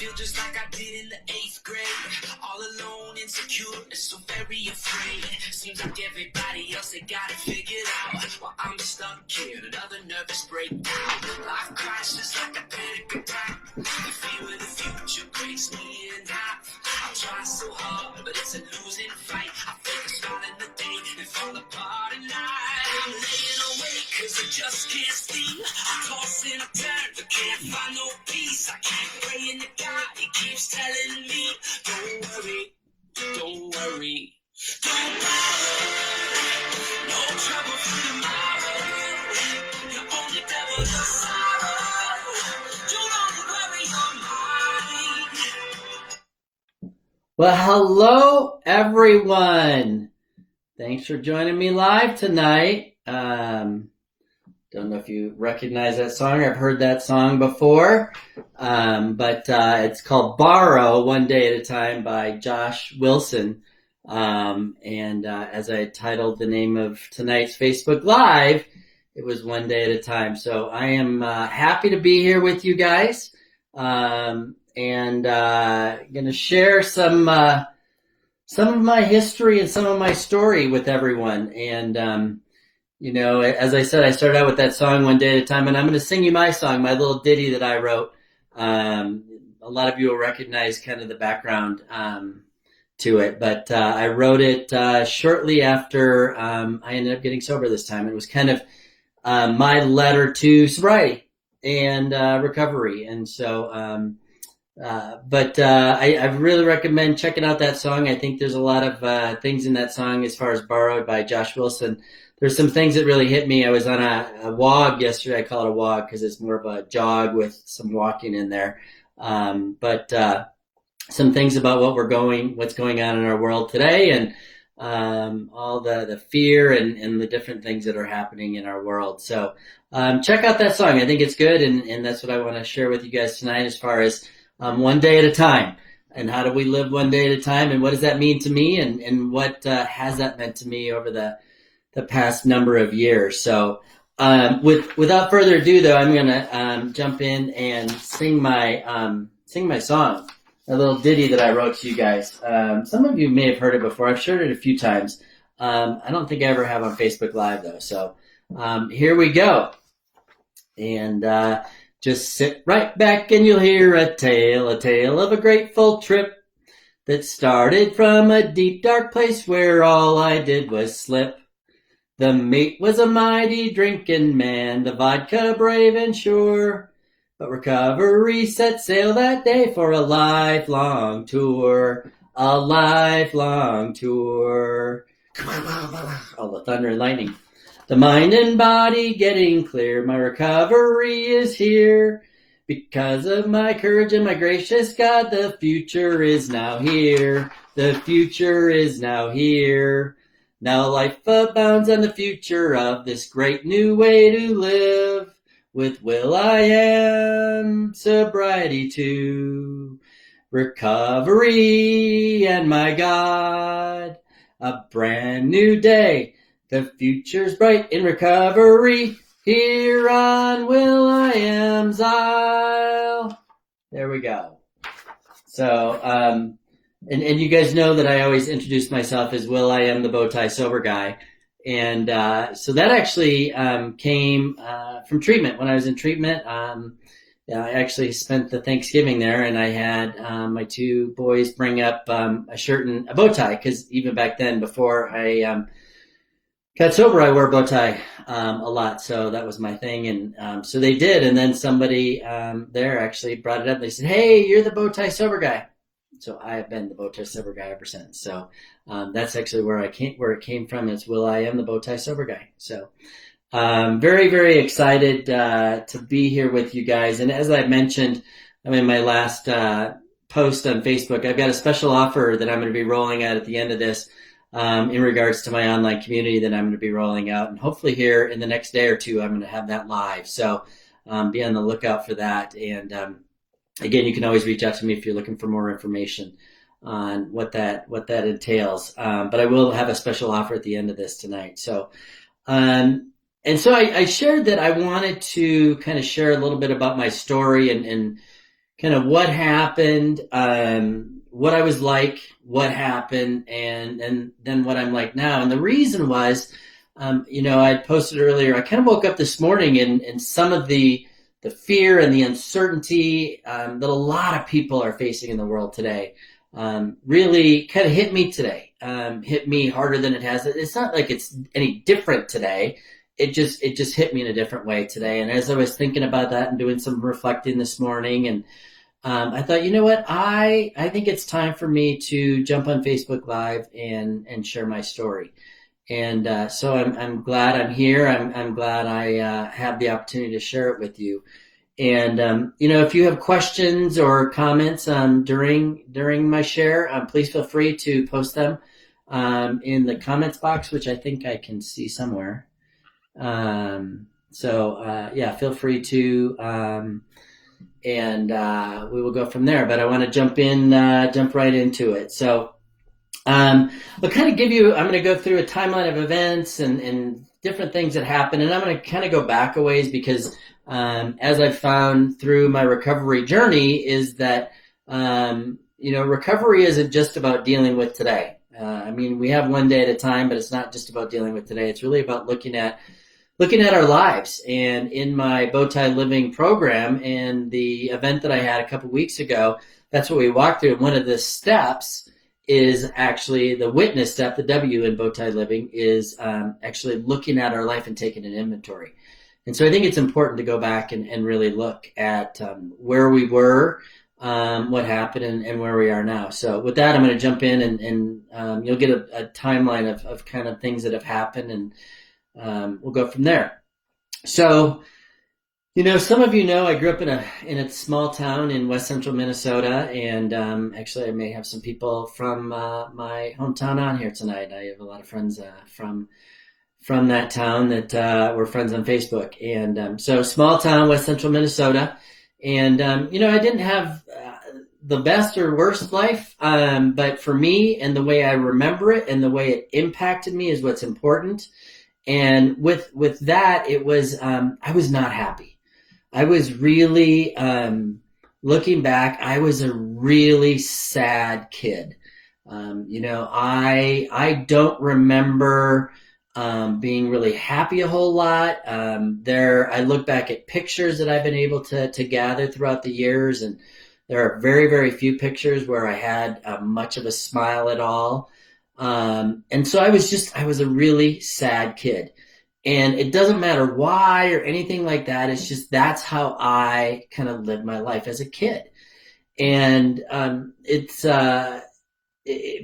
feel just like I did in the 8th grade. All alone, insecure, and so very afraid. Seems like everybody else, they got it figured out, while I'm stuck here, another nervous breakdown. Life crashes like a panic attack. The fear of the future breaks me in half. I try so hard, but it's a losing fight. I fake a smile in the day and fall apart at night. I'm laying awake cause I just can't sleep. I toss and I turn, but can't find no peace. I keep praying to God, He keeps telling me, don't worry, don't worry, don't bother. No trouble for tomorrow. Your only devil is sorrow. Don't only worry your mind. Well, hello everyone. Thanks for joining me live tonight. Don't know if you recognize that song. I've heard that song before, but it's called Borrow, One Day at a Time by Josh Wilson. And as I titled the name of tonight's Facebook Live, it was One Day at a Time. So I am happy to be here with you guys, and going to share some of my history and some of my story with everyone. And you know, as I said, I started out with that song One Day at a Time, and I'm going to sing you my song, my little ditty that I wrote. A lot of you will recognize kind of the background to it, but I wrote it shortly after I ended up getting sober this time. It was kind of my letter to sobriety and recovery, and so I really recommend checking out that song. I think there's a lot of things in that song as far as Borrowed by Josh Wilson. There's some things that really hit me. I was on a WOG yesterday. I call it a WOG because it's more of a jog with some walking in there. But some things about what's going on in our world today, and all the fear and the different things that are happening in our world. So check out that song. I think it's good, and that's what I want to share with you guys tonight as far as one day at a time. And how do we live one day at a time, and what does that mean to me, and what has that meant to me over the past number of years. So without further ado, though, I'm going to jump in and sing my song, a little ditty that I wrote to you guys. Some of you may have heard it before. I've shared it a few times. I don't think I ever have on Facebook Live, though. So here we go. And just sit right back and you'll hear a tale of a grateful trip that started from a deep, dark place where all I did was slip. The mate was a mighty drinking man, the vodka brave and sure, but recovery set sail that day for a lifelong tour, All the thunder and lightning. The mind and body getting clear, my recovery is here. Because of my courage and my gracious God, the future is now here. The future is now here. Now life abounds and the future of this great new way to live. With will.i.am, sobriety too, recovery and my God. A brand new day, the future's bright in recovery, here on will.i.am's Isle. There we go. So, and you guys know that I always introduce myself as will.i.am, the Bowtie Sober Guy. And so that actually came from treatment. When I was in treatment, I actually spent the Thanksgiving there, and I had my two boys bring up a shirt and a bow tie, because even back then, before I got sober, I wore a bow tie a lot. So that was my thing. And so they did. And then somebody there actually brought it up. They said, "Hey, you're the Bowtie Sober Guy." So I have been the Bowtie Sober Guy ever since. So that's actually where it came from. It's will.i.am, the Bowtie Sober Guy. So very, very excited to be here with you guys. And as I mentioned, in my last post on Facebook, I've got a special offer that I'm going to be rolling out at the end of this in regards to my online community that I'm going to be rolling out. And hopefully here in the next day or two, I'm going to have that live. So be on the lookout for that. And again, you can always reach out to me if you're looking for more information on what that entails. But I will have a special offer at the end of this tonight. So, and so I shared that I wanted to kind of share a little bit about my story and kind of what happened, what I was like, what happened, and then what I'm like now. And the reason was, I posted earlier, I kind of woke up this morning and some of the fear and the uncertainty that a lot of people are facing in the world today really kind of hit me today. Hit me harder than it has. It's not like it's any different today. It just hit me in a different way today. And as I was thinking about that and doing some reflecting this morning, and I thought, you know what, I think it's time for me to jump on Facebook Live and share my story. And so I'm glad I'm here. I'm glad I have the opportunity to share it with you. And if you have questions or comments during my share, please feel free to post them in the comments box, which I think I can see somewhere. Yeah, feel free to, and we will go from there. But I want to jump right into it. So. I'll kind of I'm going to go through a timeline of events and different things that happen. And I'm going to kind of go back a ways because, as I've found through my recovery journey is that, recovery isn't just about dealing with today. We have one day at a time, but it's not just about dealing with today. It's really about looking at our lives. And in my Bowtie Living program and the event that I had a couple weeks ago, that's what we walked through. And one of the steps is actually the witness step. The W in Bowtie Living is actually looking at our life and taking an inventory. And so I think it's important to go back and really look at where we were, what happened, and where we are now. So with that, I'm going to jump in and you'll get a timeline of kind of things that have happened, and we'll go from there. So, some of you know I grew up in a small town in west central Minnesota, and actually I may have some people from my hometown on here tonight. I have a lot of friends from that town that were friends on Facebook, and so small town, west central Minnesota, and I didn't have the best or worst life, but for me and the way I remember it and the way it impacted me is what's important. And with that, it was I was not happy. I was really, looking back, I was a really sad kid. I don't remember being really happy a whole lot. I look back at pictures that I've been able to gather throughout the years, and there are very, very few pictures where I had much of a smile at all. And so I was a really sad kid. And it doesn't matter why or anything like that. It's just that's how I kind of lived my life as a kid. And it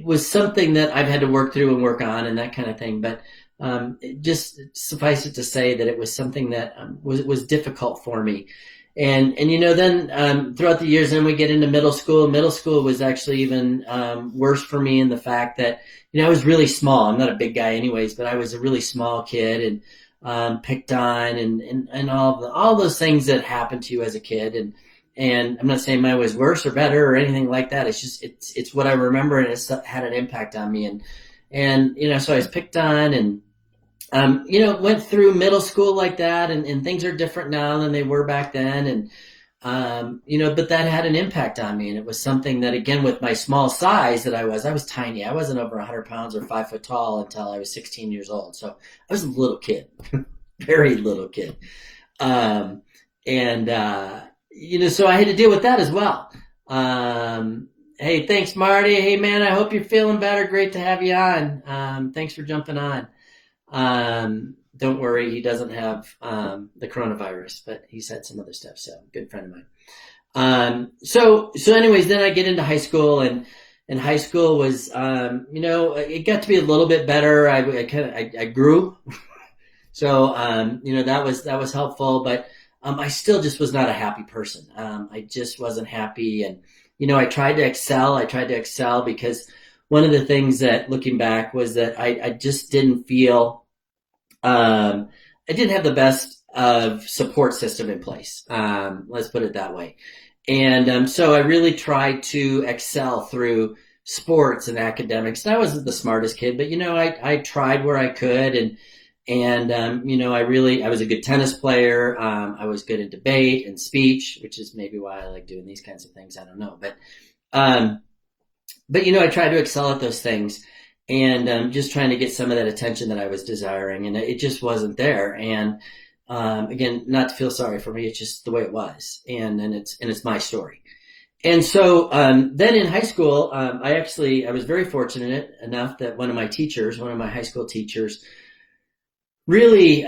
was something that I've had to work through and work on and that kind of thing. But just suffice it to say that it was something that was difficult for me. And then throughout the years, then we get into middle school. Middle school was actually even worse for me in the fact that I was really small. I'm not a big guy anyways, but I was a really small kid and picked on and all those things that happen to you as a kid. And I'm not saying mine was worse or better or anything like that. It's just it's what I remember, and it's had an impact on me. And so I was picked on and went through middle school like that, and things are different now than they were back then. And but that had an impact on me, and it was something that, again, with my small size that I was tiny. I wasn't over 100 pounds or 5 foot tall until I was 16 years old. So I was a little kid, very little kid. So I had to deal with that as well. Hey, thanks, Marty. Hey, man, I hope you're feeling better. Great to have you on. Thanks for jumping on. Don't worry, he doesn't have the coronavirus, but he's had some other stuff. So, good friend of mine. So anyways, then I get into high school, and high school was, it got to be a little bit better. I grew, so that was helpful, but I still just was not a happy person. I just wasn't happy, and I tried to excel because one of the things that, looking back, was that I just didn't feel. I didn't have the best of support system in place. Let's put it that way. And so I really tried to excel through sports and academics. And I wasn't the smartest kid, but I tried where I could, And, I was a good tennis player. I was good at debate and speech, which is maybe why I like doing these kinds of things. I don't know. Um, I tried to excel at those things and just trying to get some of that attention that I was desiring. And it just wasn't there. And again, not to feel sorry for me. It's just the way it was. And it's my story. And so then in high school, I was very fortunate enough that one of my high school teachers, really,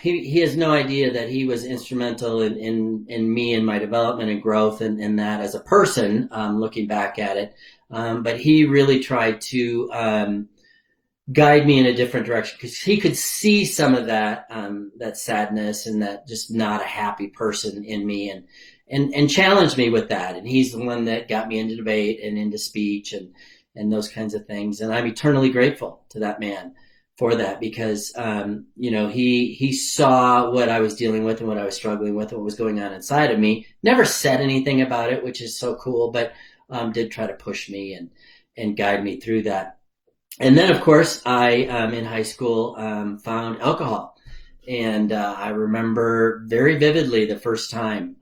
he has no idea that he was instrumental in me and my development and growth and that as a person, looking back at it. But he really tried to guide me in a different direction because he could see some of that sadness and that just not a happy person in me and challenged me with that. And he's the one that got me into debate and into speech and those kinds of things. And I'm eternally grateful to that man for that because, he saw what I was dealing with and what I was struggling with and what was going on inside of me. Never said anything about it, which is so cool, but did try to push me and guide me through that. And then, of course, I, in high school, found alcohol. And I remember very vividly the first time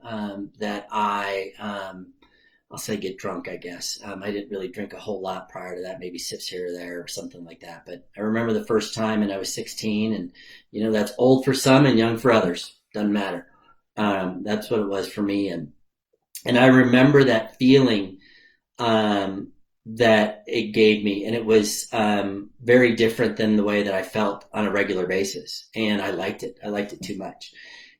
that I'll say get drunk, I guess. I didn't really drink a whole lot prior to that, maybe sips here or there or something like that. But I remember the first time and I was 16 and, that's old for some and young for others. Doesn't matter. That's what it was for me. And I remember that feeling that it gave me. And it was very different than the way that I felt on a regular basis. And I liked it. I liked it too much.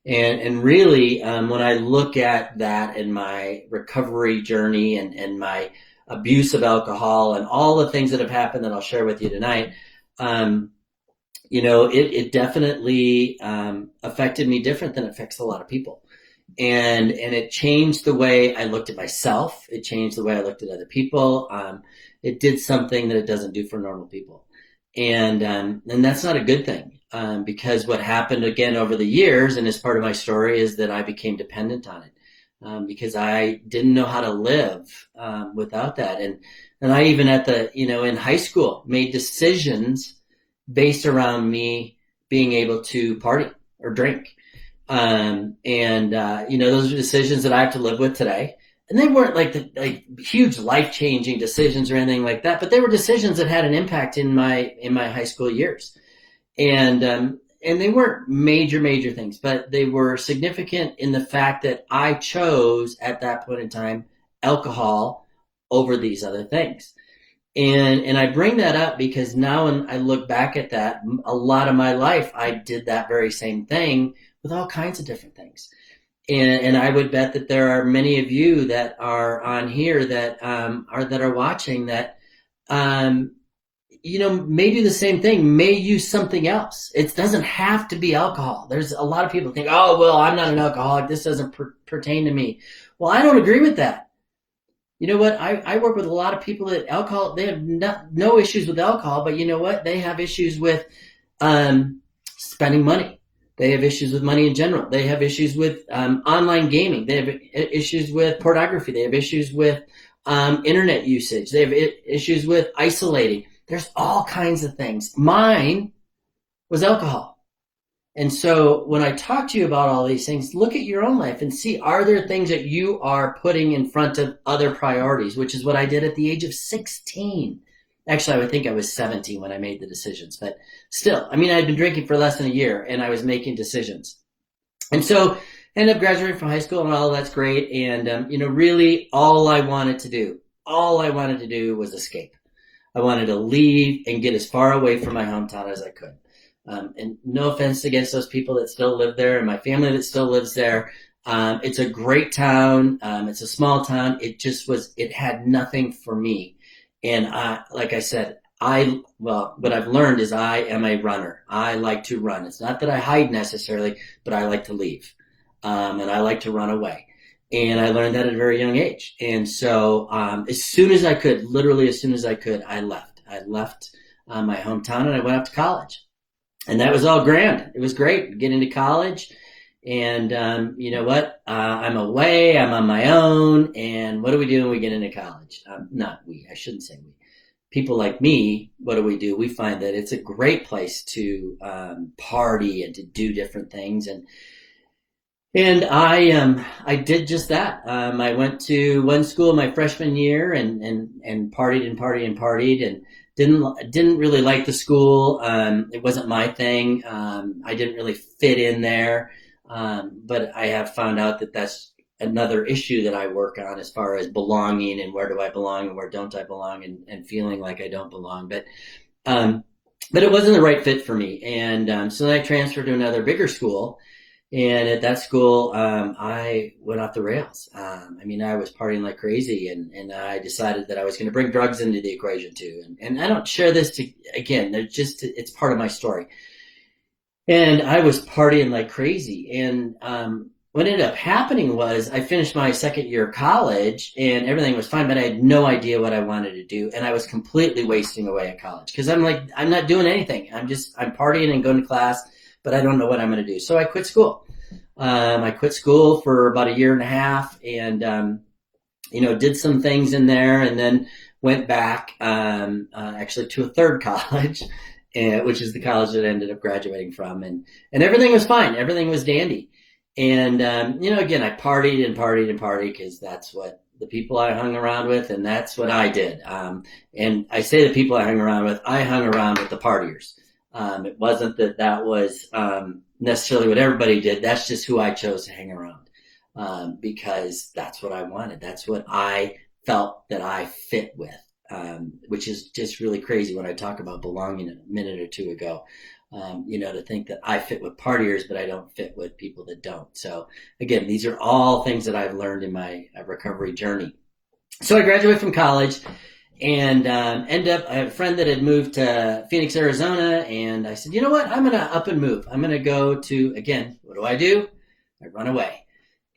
And really, when I look at that in my recovery journey and my abuse of alcohol and all the things that have happened that I'll share with you tonight, it definitely affected me different than it affects a lot of people. And it changed the way I looked at myself. It changed the way I looked at other people. It did something that it doesn't do for normal people. And that's not a good thing. Because what happened again over the years and as part of my story is that I became dependent on it, because I didn't know how to live, without that. And I even in high school made decisions based around me being able to party or drink. Those are decisions that I have to live with today. And they weren't like huge life-changing decisions or anything like that, but they were decisions that had an impact in my high school years. And they weren't major things, but they were significant in the fact that I chose at that point in time alcohol over these other things. And I bring that up because now when I look back at that, a lot of my life, I did that very same thing with all kinds of different things. And I would bet that there are many of you that are on here that are watching that, may do the same thing, may use something else. It doesn't have to be alcohol. There's a lot of people think, oh, well, I'm not an alcoholic. This doesn't pertain to me. Well, I don't agree with that. You know what? I work with a lot of people that alcohol, they have no issues with alcohol, but you know what? They have issues with spending money. They have issues with money in general. They have issues with online gaming. They have issues with pornography. They have issues with internet usage. They have issues with isolating. There's all kinds of things. Mine was alcohol. And so when I talk to you about all these things, look at your own life and see, are there things that you are putting in front of other priorities, which is what I did at the age of 16. Actually, I would think I was 17 when I made the decisions, but still, I'd been drinking for less than a year and I was making decisions. And so I ended up graduating from high school and all that's great. And, really all I wanted to do was escape. I wanted to leave and get as far away from my hometown as I could. And no offense against those people that still live there and my family that still lives there. It's a great town. It's a small town. It had nothing for me. And like I said, what I've learned is I am a runner. I like to run. It's not that I hide necessarily, but I like to leave. And I like to run away. And I learned that at a very young age. And so, as soon as I could, literally as soon as I could, I left. I left my hometown and I went up to college. And that was all grand. It was great. Get into college. And you know what? I'm away. I'm on my own. And what do we do when we get into college? Not we. I shouldn't say we. people like me, what do? We find that it's a great place to party and to do different things. And I did just that. I went to one school my freshman year and partied and partied and partied and didn't really like the school. It wasn't my thing. I didn't really fit in there. But I have found out that that's another issue that I work on as far as belonging and where do I belong and where don't I belong and feeling like I don't belong. But it wasn't the right fit for me. And so then I transferred to another bigger school. And at that school, I went off the rails. I was partying like crazy, and I decided that I was going to bring drugs into the equation too. And I don't share this again, it's part of my story. And I was partying like crazy. And what ended up happening was I finished my second year of college and everything was fine, but I had no idea what I wanted to do. And I was completely wasting away at college because I'm like, I'm not doing anything. I'm partying and going to class, but I don't know what I'm going to do. So I quit school. I quit school for about a year and a half and, did some things in there and then went back, actually to a third college, which is the college that I ended up graduating from. And everything was fine. Everything was dandy. And, again, I partied and partied and partied because that's what the people I hung around with and that's what I did. And I say the people I hung around with the partiers. It wasn't that was necessarily what everybody did. That's just who I chose to hang around because that's what I wanted. That's what I felt that I fit with, which is just really crazy when I talk about belonging a minute or two ago. To think that I fit with partiers, but I don't fit with people that don't. So again, these are all things that I've learned in my recovery journey. So I graduated from college. And I have a friend that had moved to Phoenix, Arizona, and I said, you know what? I'm going to up and move. I'm going to go to, again, what do? I run away.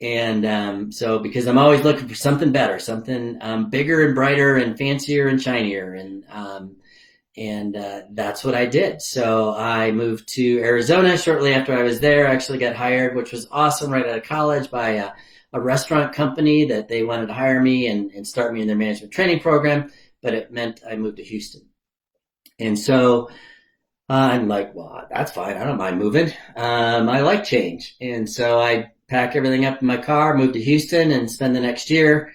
And so because I'm always looking for something better, something bigger and brighter and fancier and shinier. And that's what I did. So I moved to Arizona shortly after I was there. I actually got hired, which was awesome, right out of college by a restaurant company that they wanted to hire me and start me in their management training program. But it meant I moved to Houston. And so I'm like, well, that's fine. I don't mind moving. I like change. And so I pack everything up in my car, moved to Houston and spend the next year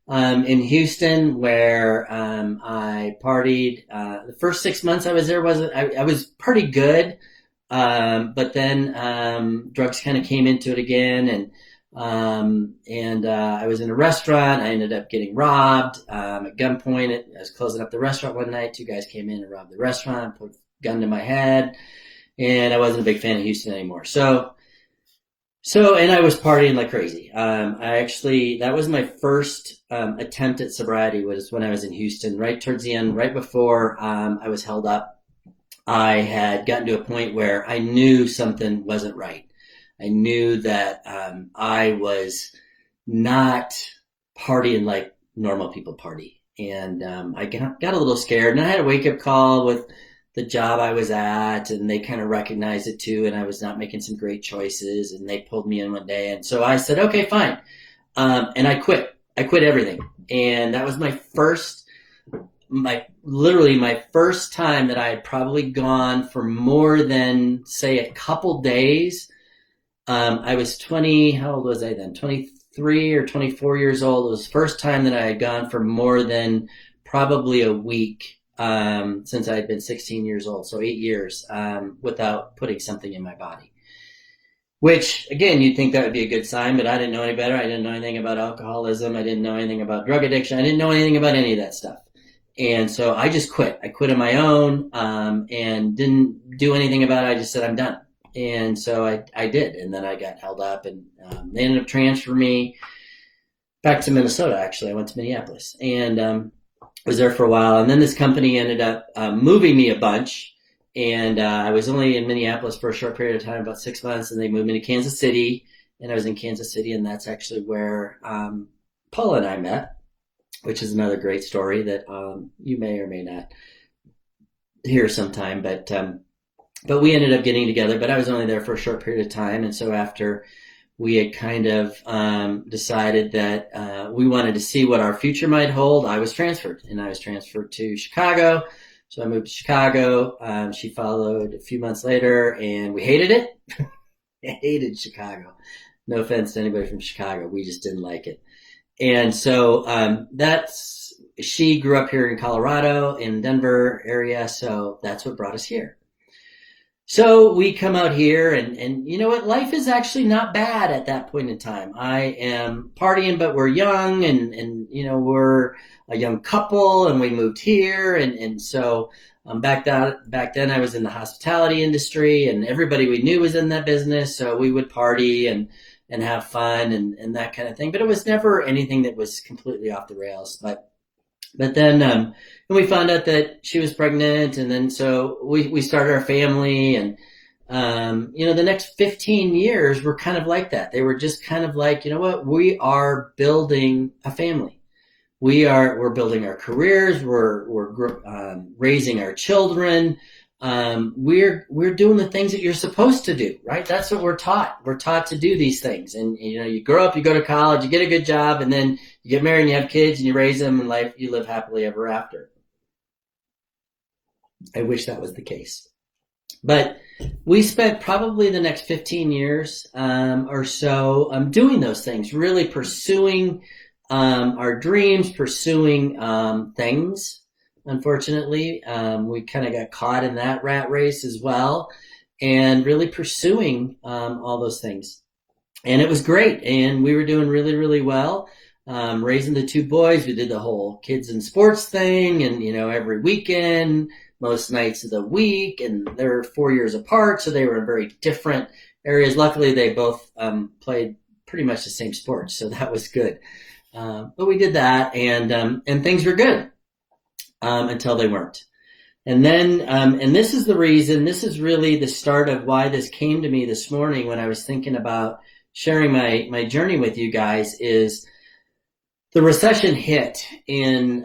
in Houston where I partied. The first 6 months I was there, I was pretty good. But then drugs kind of came into it again and I was in a restaurant. I ended up getting robbed at gunpoint. I was closing up the restaurant one night. Two guys came in and robbed the restaurant, put a gun to my head, and I wasn't a big fan of Houston anymore. So, and I was partying like crazy. That was my first attempt at sobriety was when I was in Houston, right towards the end, right before I was held up. I had gotten to a point where I knew something wasn't right. I knew that I was not partying like normal people party. And I got a little scared. And I had a wake-up call with the job I was at, and they kind of recognized it too, and I was not making some great choices, and they pulled me in one day. And so I said, okay, fine. And I quit. I quit everything. And that was literally my first time that I had probably gone for more than, say, a couple days. I was 20, how old was I then? 23 or 24 years old. It was the first time that I had gone for more than probably a week since I had been 16 years old, so 8 years without putting something in my body. Which, again, you'd think that would be a good sign, but I didn't know any better. I didn't know anything about alcoholism. I didn't know anything about drug addiction. I didn't know anything about any of that stuff. And so I just quit. I quit on my own and didn't do anything about it. I just said, I'm done. And so I did. And then I got held up and they ended up transferring me back to Minnesota, actually. I went to Minneapolis and was there for a while. And then this company ended up moving me a bunch. And I was only in Minneapolis for a short period of time, about 6 months. And they moved me to Kansas City. And I was in Kansas City. And that's actually where Paula and I met, which is another great story that you may or may not hear sometime. But we ended up getting together, but I was only there for a short period of time. And so after we had kind of decided that we wanted to see what our future might hold. I was transferred to Chicago. So I moved to Chicago. She followed a few months later, and we hated it. I hated Chicago. No offense to anybody from Chicago. We just didn't like it. And so she grew up here in Colorado, in Denver area. So that's what brought us here. So we come out here, and you know what? Life is actually not bad at that point in time. I am partying, but we're young, and you know, we're a young couple, and we moved here, and so back then I was in the hospitality industry, and everybody we knew was in that business, so we would party and have fun and that kind of thing. But it was never anything that was completely off the rails. But then we found out that she was pregnant, and then so we started our family, and you know, the next 15 years were kind of like that. They were just kind of like, you know what, we are building a family. We're building our careers. We're raising our children. We're doing the things that you're supposed to do, right? That's what we're taught. We're taught to do these things. And, you know, you grow up, you go to college, you get a good job, and then you get married and you have kids and you raise them, and you live happily ever after. I wish that was the case. But we spent probably the next 15 years or so doing those things, really pursuing our dreams, pursuing things. Unfortunately, we kind of got caught in that rat race as well, and really pursuing all those things. And it was great, and we were doing really, really well. Raising the two boys, we did the whole kids and sports thing, and you know, every weekend, most nights of the week, and they're 4 years apart, so they were in very different areas. Luckily, they both played pretty much the same sports, so that was good. But we did that, and things were good until they weren't. And then, and this is the reason, this is really the start of why this came to me this morning when I was thinking about sharing my journey with you guys, is the recession hit in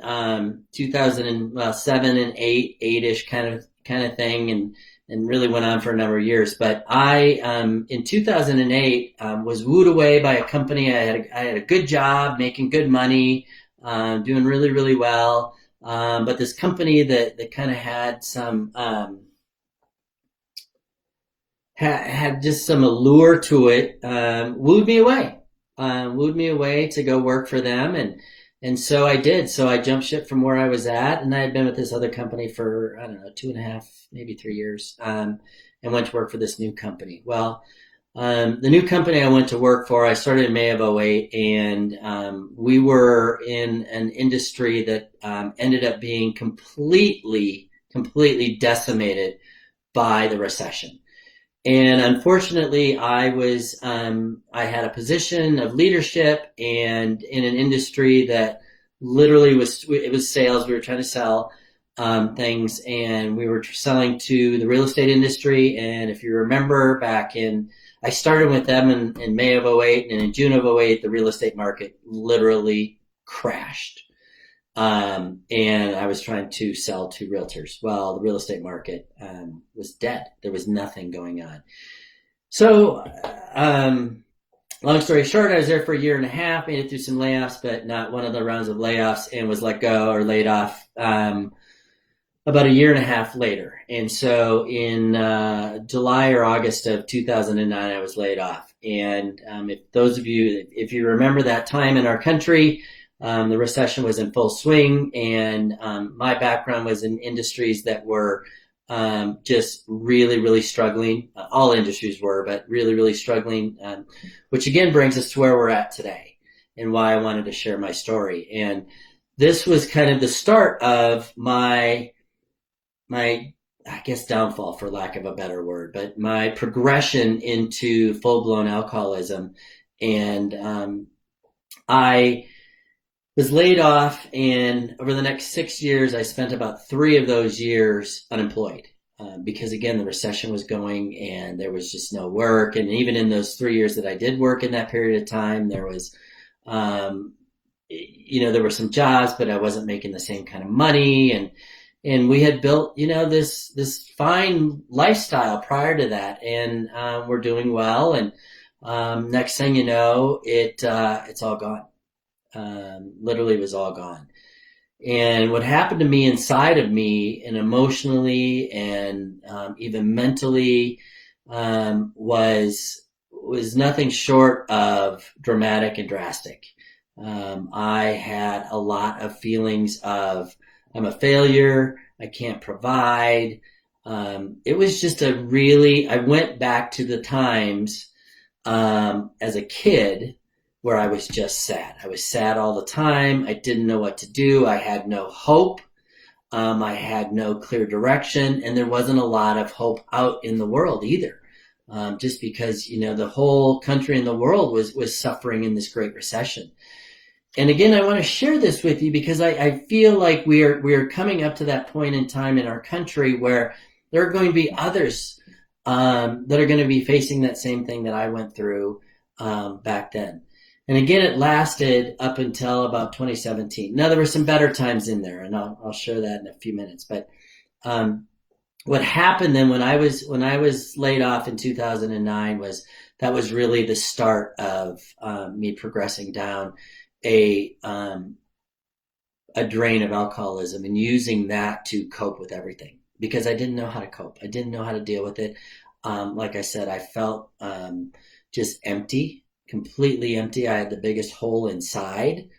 2007 and 8-ish kind of thing, and really went on for a number of years. But I, in 2008, was wooed away by a company. I had a good job, making good money, doing really, really well. But this company that kind of had some, had just some allure to it, wooed me away to go work for them. And so I did. So I jumped ship from where I was at, and I had been with this other company for, I don't know, 2.5, maybe 3 years, and went to work for this new company. Well, the new company I went to work for, I started in May of 2008, and we were in an industry that ended up being completely decimated by the recession. And unfortunately, I had a position of leadership, and in an industry that literally it was sales. We were trying to sell things, and we were selling to the real estate industry. And if you remember I started with them in May of 2008, and in June of 2008, the real estate market literally crashed. And I was trying to sell to realtors. Well, the real estate market was dead. There was nothing going on. So, long story short, I was there for 1.5 years, made it through some layoffs, but not one of the rounds of layoffs, and was let go or laid off about 1.5 years later. And so in July or August of 2009, I was laid off. And if you remember that time in our country, the recession was in full swing, and my background was in industries that were just really, really struggling. All industries were, but really, really struggling, which again brings us to where we're at today, and why I wanted to share my story. And this was kind of the start of my I guess downfall, for lack of a better word, but my progression into full-blown alcoholism. And I was laid off, and over the next 6 years, I spent about 3 of those years unemployed, because again, the recession was going, and there was just no work. And even in those 3 years that I did work in that period of time, there was, there were some jobs, but I wasn't making the same kind of money. And we had built, this fine lifestyle prior to that, and we're doing well. And Next thing you know, it's all gone. Literally was all gone. And what happened to me inside of me, and emotionally, and even mentally, was nothing short of dramatic and drastic. I had a lot of feelings of I'm a failure. I can't provide. It was just I went back to the times as a kid where I was just sad. I was sad all the time. I didn't know what to do. I had no hope. I had no clear direction, and there wasn't a lot of hope out in the world either. Just because the whole country and the world was suffering in this Great Recession. And again, I want to share this with you because I feel like we are coming up to that point in time in our country where there are going to be others that are going to be facing that same thing that I went through back then. And again, it lasted up until about 2017. Now, there were some better times in there, and I'll share that in a few minutes. But what happened then when I was laid off in 2009 was that was really the start of me progressing down a drain of alcoholism and using that to cope with everything because I didn't know how to cope. I didn't know how to deal with it. Like I said, I felt just empty. Completely empty. I had the biggest hole inside.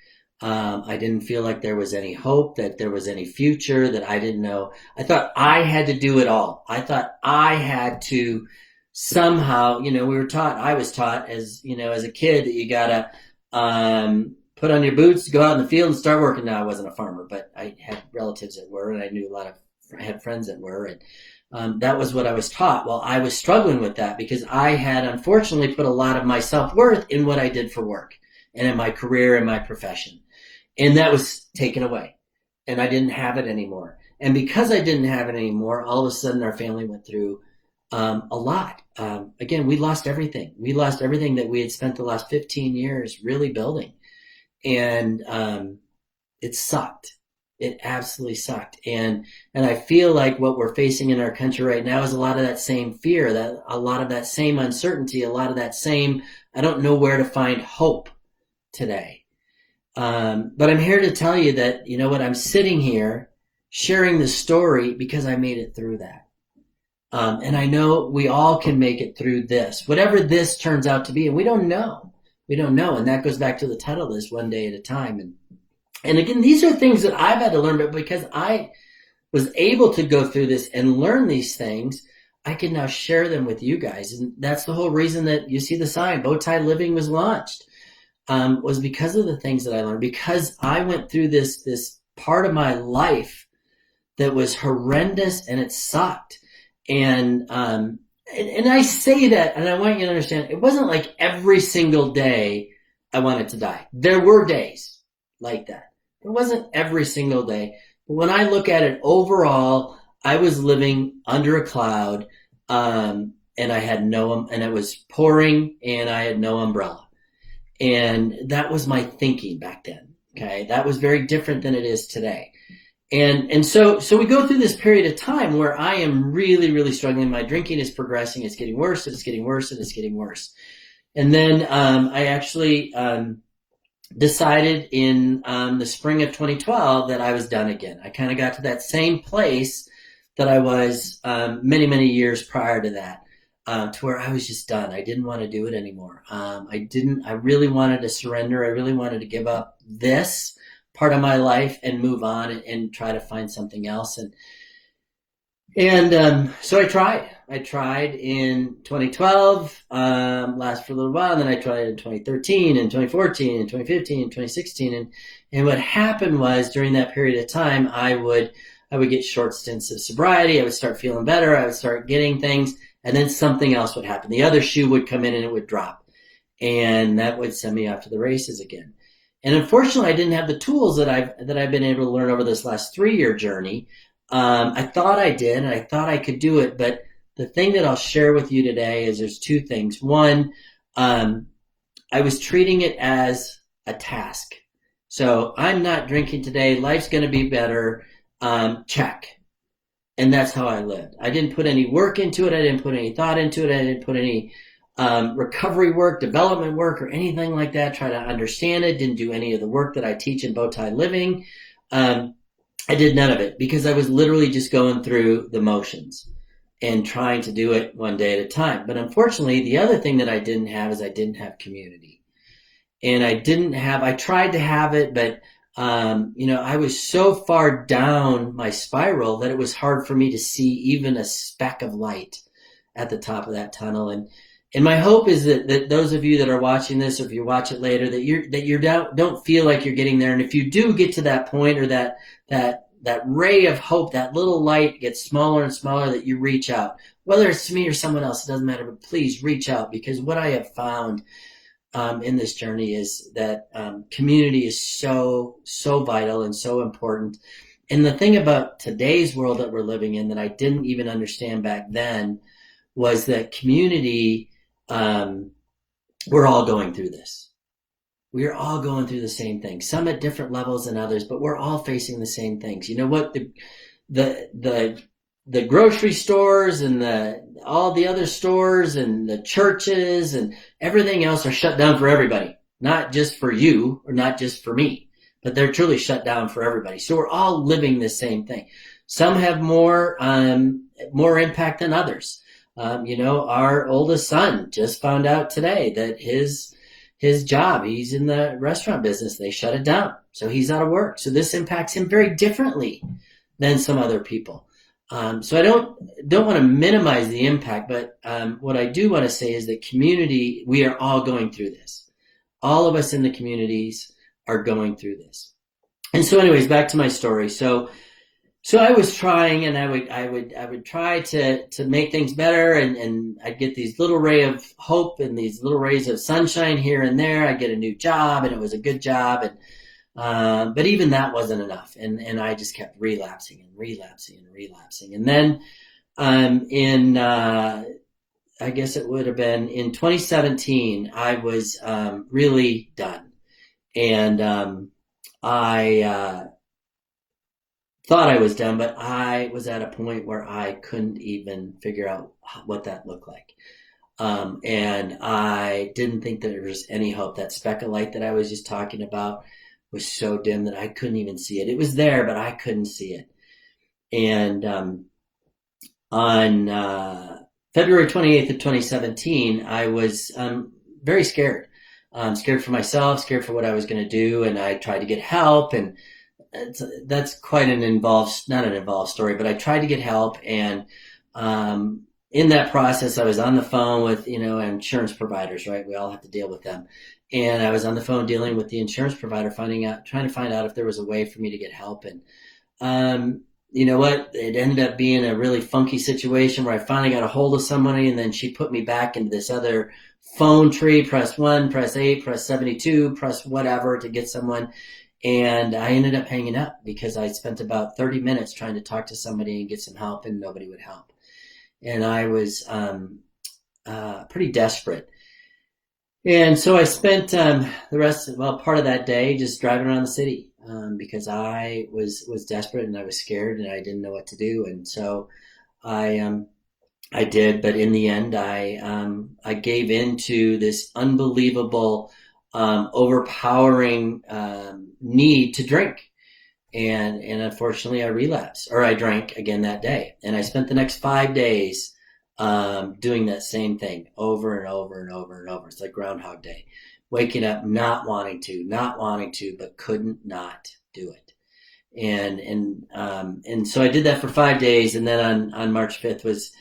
I didn't feel like there was any hope, that there was any future, that I didn't know. I thought I had to do it all. I thought I had to somehow, I was taught as a kid that you gotta put on your boots, go out in the field and start working. Now, I wasn't a farmer, but I had relatives that were, and I had friends that were, and that was what I was taught. Well, I was struggling with that because I had unfortunately put a lot of my self-worth in what I did for work and in my career and my profession. And that was taken away and I didn't have it anymore. And because I didn't have it anymore, all of a sudden our family went through a lot. Again, we lost everything. We lost everything that we had spent the last 15 years really building. And it sucked. It absolutely sucked. And I feel like what we're facing in our country right now is a lot of that same fear, that a lot of that same uncertainty, a lot of that same, I don't know where to find hope today. But I'm here to tell you that, you know what, I'm sitting here sharing the story because I made it through that. And I know we all can make it through this, whatever this turns out to be. And we don't know. We don't know. And that goes back to the title of this, One Day at a Time. And again, these are things that I've had to learn, but because I was able to go through this and learn these things, I can now share them with you guys. And that's the whole reason that you see the sign, Bowtie Living was launched, was because of the things that I learned, because I went through this part of my life that was horrendous and it sucked. And I say that, and I want you to understand, it wasn't like every single day I wanted to die. There were days like that. It wasn't every single day. But when I look at it overall, I was living under a cloud, and I had and it was pouring and I had no umbrella. And that was my thinking back then. Okay. That was very different than it is today. And so we go through this period of time where I am really, really struggling. My drinking is progressing. It's getting worse and it's getting worse and it's getting worse. And then, I actually, decided in the spring of 2012 that I was done again. I kind of got to that same place that I was many, many years prior to that, to where I was just done. I didn't want to do it anymore. I really wanted to surrender. I really wanted to give up this part of my life and move on and try to find something else. And so I tried. I tried in 2012, lasted for a little while, and then I tried in 2013 and 2014 and 2015 and 2016. And what happened was during that period of time, I would get short stints of sobriety. I would start feeling better. I would start getting things, and then something else would happen. The other shoe would come in and it would drop, and that would send me off to the races again. And unfortunately, I didn't have the tools that I've been able to learn over this last 3-year journey. I thought I did, and I thought I could do it, but the thing that I'll share with you today is there's two things. One, I was treating it as a task. So I'm not drinking today. Life's going to be better. Check. And that's how I lived. I didn't put any work into it. I didn't put any thought into it. I didn't put any recovery work, development work, or anything like that. Try to understand it. Didn't do any of the work that I teach in Bowtie Living. I did none of it because I was literally just going through the motions and trying to do it one day at a time. But unfortunately, the other thing that I didn't have is I didn't have community. And I tried to have it, but I was so far down my spiral that it was hard for me to see even a speck of light at the top of that tunnel. And my hope is that those of you that are watching this, or if you watch it later, that you don't feel like you're getting there. And if you do get to that point, or that ray of hope, that little light gets smaller and smaller, that you reach out, whether it's to me or someone else, it doesn't matter, but please reach out, because what I have found in this journey is that community is so vital and so important. And the thing about today's world that we're living in that I didn't even understand back then was that community, we're all going through this. We're all going through the same thing, some at different levels than others, but we're all facing the same things. You know what? The grocery stores and all the other stores and the churches and everything else are shut down for everybody, not just for you or not just for me, but they're truly shut down for everybody. So we're all living the same thing. Some have more impact than others. Our oldest son just found out today that his job, he's in the restaurant business, they shut it down. So he's out of work. So this impacts him very differently than some other people. So I don't want to minimize the impact, but what I do want to say is that community, we are all going through this. All of us in the communities are going through this. And so anyways, back to my story. So I was trying, and I would try to make things better, and I'd get these little ray of hope and these little rays of sunshine here and there. I'd get a new job, and it was a good job, but even that wasn't enough, and I just kept relapsing. And then I guess it would have been in 2017, I was really done, and I thought I was done, but I was at a point where I couldn't even figure out what that looked like. And I didn't think that there was any hope. That speck of light that I was just talking about was so dim that I couldn't even see it. It was there, but I couldn't see it. And on February 28th of 2017, I was very scared. Scared for myself, scared for what I was going to do, and I tried to get help, and that's quite not an involved story, but I tried to get help, and in that process, I was on the phone with insurance providers, right? We all have to deal with them, and I was on the phone dealing with the insurance provider, trying to find out if there was a way for me to get help, and you know what? It ended up being a really funky situation where I finally got a hold of somebody, and then she put me back into this other phone tree. Press 1, press 8, press 72, press whatever to get someone. And I ended up hanging up because I spent about 30 minutes trying to talk to somebody and get some help, and nobody would help. And I was pretty desperate. And so I spent part of that day just driving around the city because I was desperate, and I was scared, and I didn't know what to do. And so I did, but in the end, I gave in to this unbelievable, overpowering need to drink, and unfortunately, I relapsed, or I drank again that day, and I spent the next 5 days doing that same thing over and over and over and over. It's like Groundhog Day, waking up not wanting to, but couldn't not do it. And so I did that for 5 days, and then on March 5th was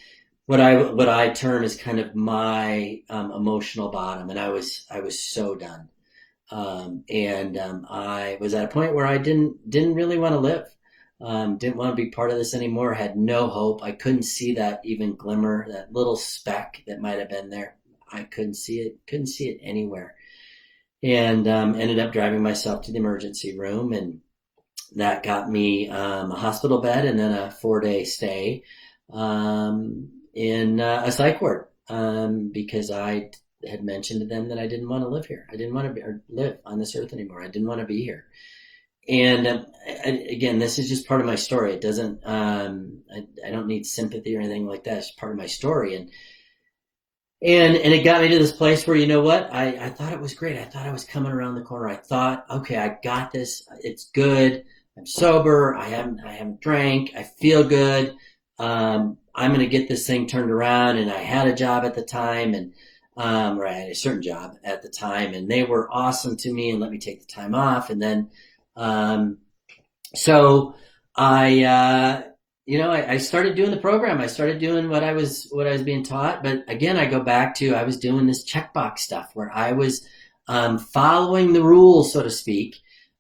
what I term as kind of my emotional bottom, and I was so done, I was at a point where I didn't really want to live, didn't want to be part of this anymore. Had no hope. I couldn't see that even glimmer, that little speck that might have been there. I couldn't see it anywhere, and ended up driving myself to the emergency room, and that got me a hospital bed and then a 4-day stay in a psych ward, because I had mentioned to them that I didn't want to live here. I didn't want to live on this earth anymore. I didn't want to be here. And again, this is just part of my story. It doesn't, I don't need sympathy or anything like that. It's part of my story. And And it got me to this place where, you know what? I thought it was great. I thought I was coming around the corner. I thought, okay, I got this. It's good. I'm sober. I haven't drank. I feel good. I'm going to get this thing turned around. And I had a job at the time, and or I had a certain job at the time, and they were awesome to me and let me take the time off. And then, um, so I started doing the program. I started doing what I was being taught. But again, I go back to, I was doing this checkbox stuff where I was following the rules, so to speak,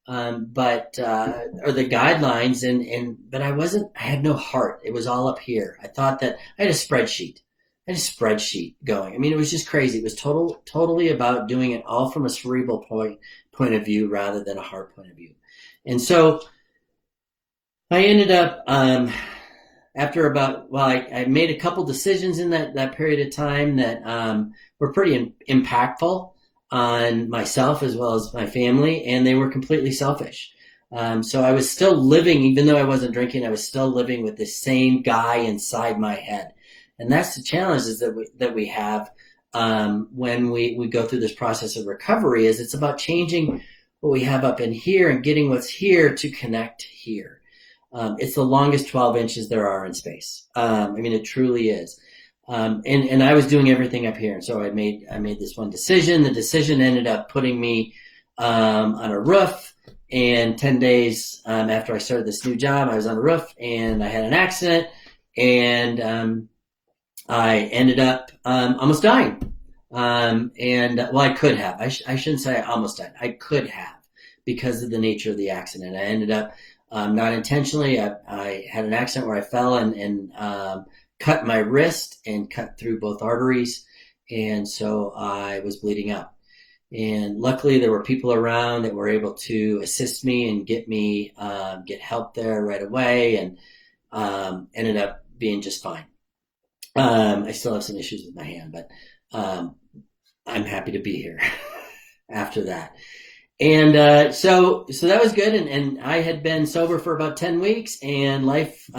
but or the guidelines, but I had no heart. It was all up here. I thought that I had a spreadsheet. I had a spreadsheet going. I mean, it was just crazy. It was totally about doing it all from a cerebral point of view rather than a heart point of view. And so I ended up after about, well, I made a couple decisions in that period of time that were pretty impactful on myself as well as my family, and they were completely selfish. So I was still living, even though I wasn't drinking, I was still living with the same guy inside my head. And that's the challenges that we have when we go through this process of recovery, is it's about changing what we have up in here and getting what's here to connect here. It's the longest 12 inches there are in space. I mean, it truly is. And I was doing everything up here. And so I made this one decision. The decision ended up putting me on a roof. And 10 days after I started this new job, I was on a roof and I had an accident. And I ended up almost dying. Well, I could have. I shouldn't say I almost died. I could have, because of the nature of the accident. I ended up not intentionally. I had an accident where I fell and cut my wrist and cut through both arteries, and so I was bleeding out. And luckily, there were people around that were able to assist me and get help there right away, and ended up being just fine. I still have some issues with my hand, but I'm happy to be here after that. And so that was good. And I had been sober for about 10 weeks, and life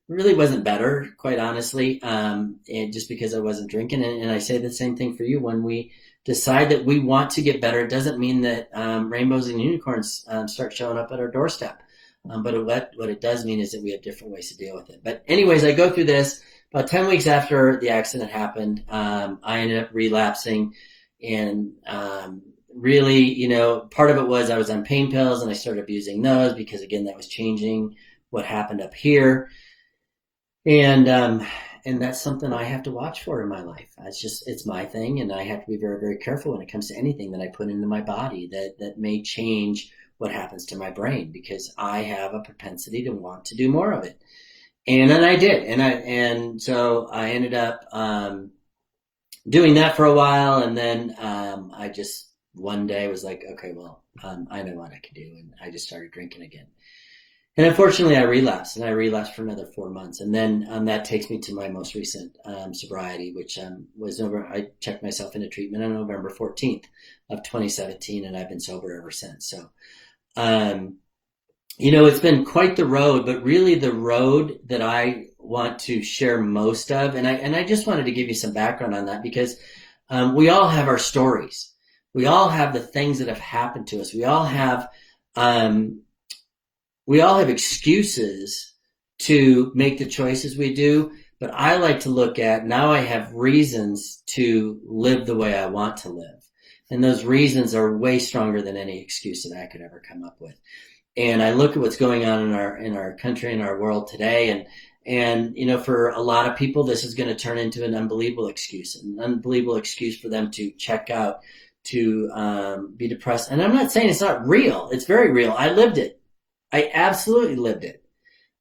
really wasn't better, quite honestly, and just because I wasn't drinking. And I say the same thing for you. When we decide that we want to get better, it doesn't mean that rainbows and unicorns start showing up at our doorstep. But what it does mean is that we have different ways to deal with it. But anyways, I go through this. About 10 weeks after the accident happened, I ended up relapsing, and really, part of it was I was on pain pills, and I started abusing those because, again, that was changing what happened up here. And that's something I have to watch for in my life. It's my thing, and I have to be very, very careful when it comes to anything that I put into my body that may change what happens to my brain, because I have a propensity to want to do more of it. And then I did. And so I ended up doing that for a while. And then I just one day was like, okay, well, I know what I can do. And I just started drinking again. And unfortunately, I relapsed for another 4 months. And then that takes me to my most recent sobriety, which was I checked myself into treatment on November 14th of 2017. And I've been sober ever since. So, it's been quite the road, but really the road that I want to share most of, and I just wanted to give you some background on that, because we all have our stories. We all have the things that have happened to us. We all have excuses to make the choices we do, but I like to look at, now I have reasons to live the way I want to live. And those reasons are way stronger than any excuse that I could ever come up with. And I look at what's going on in our country, in our world today, and for a lot of people, this is going to turn into an unbelievable excuse for them to check out, to be depressed. And I'm not saying it's not real; it's very real. I lived it. I absolutely lived it.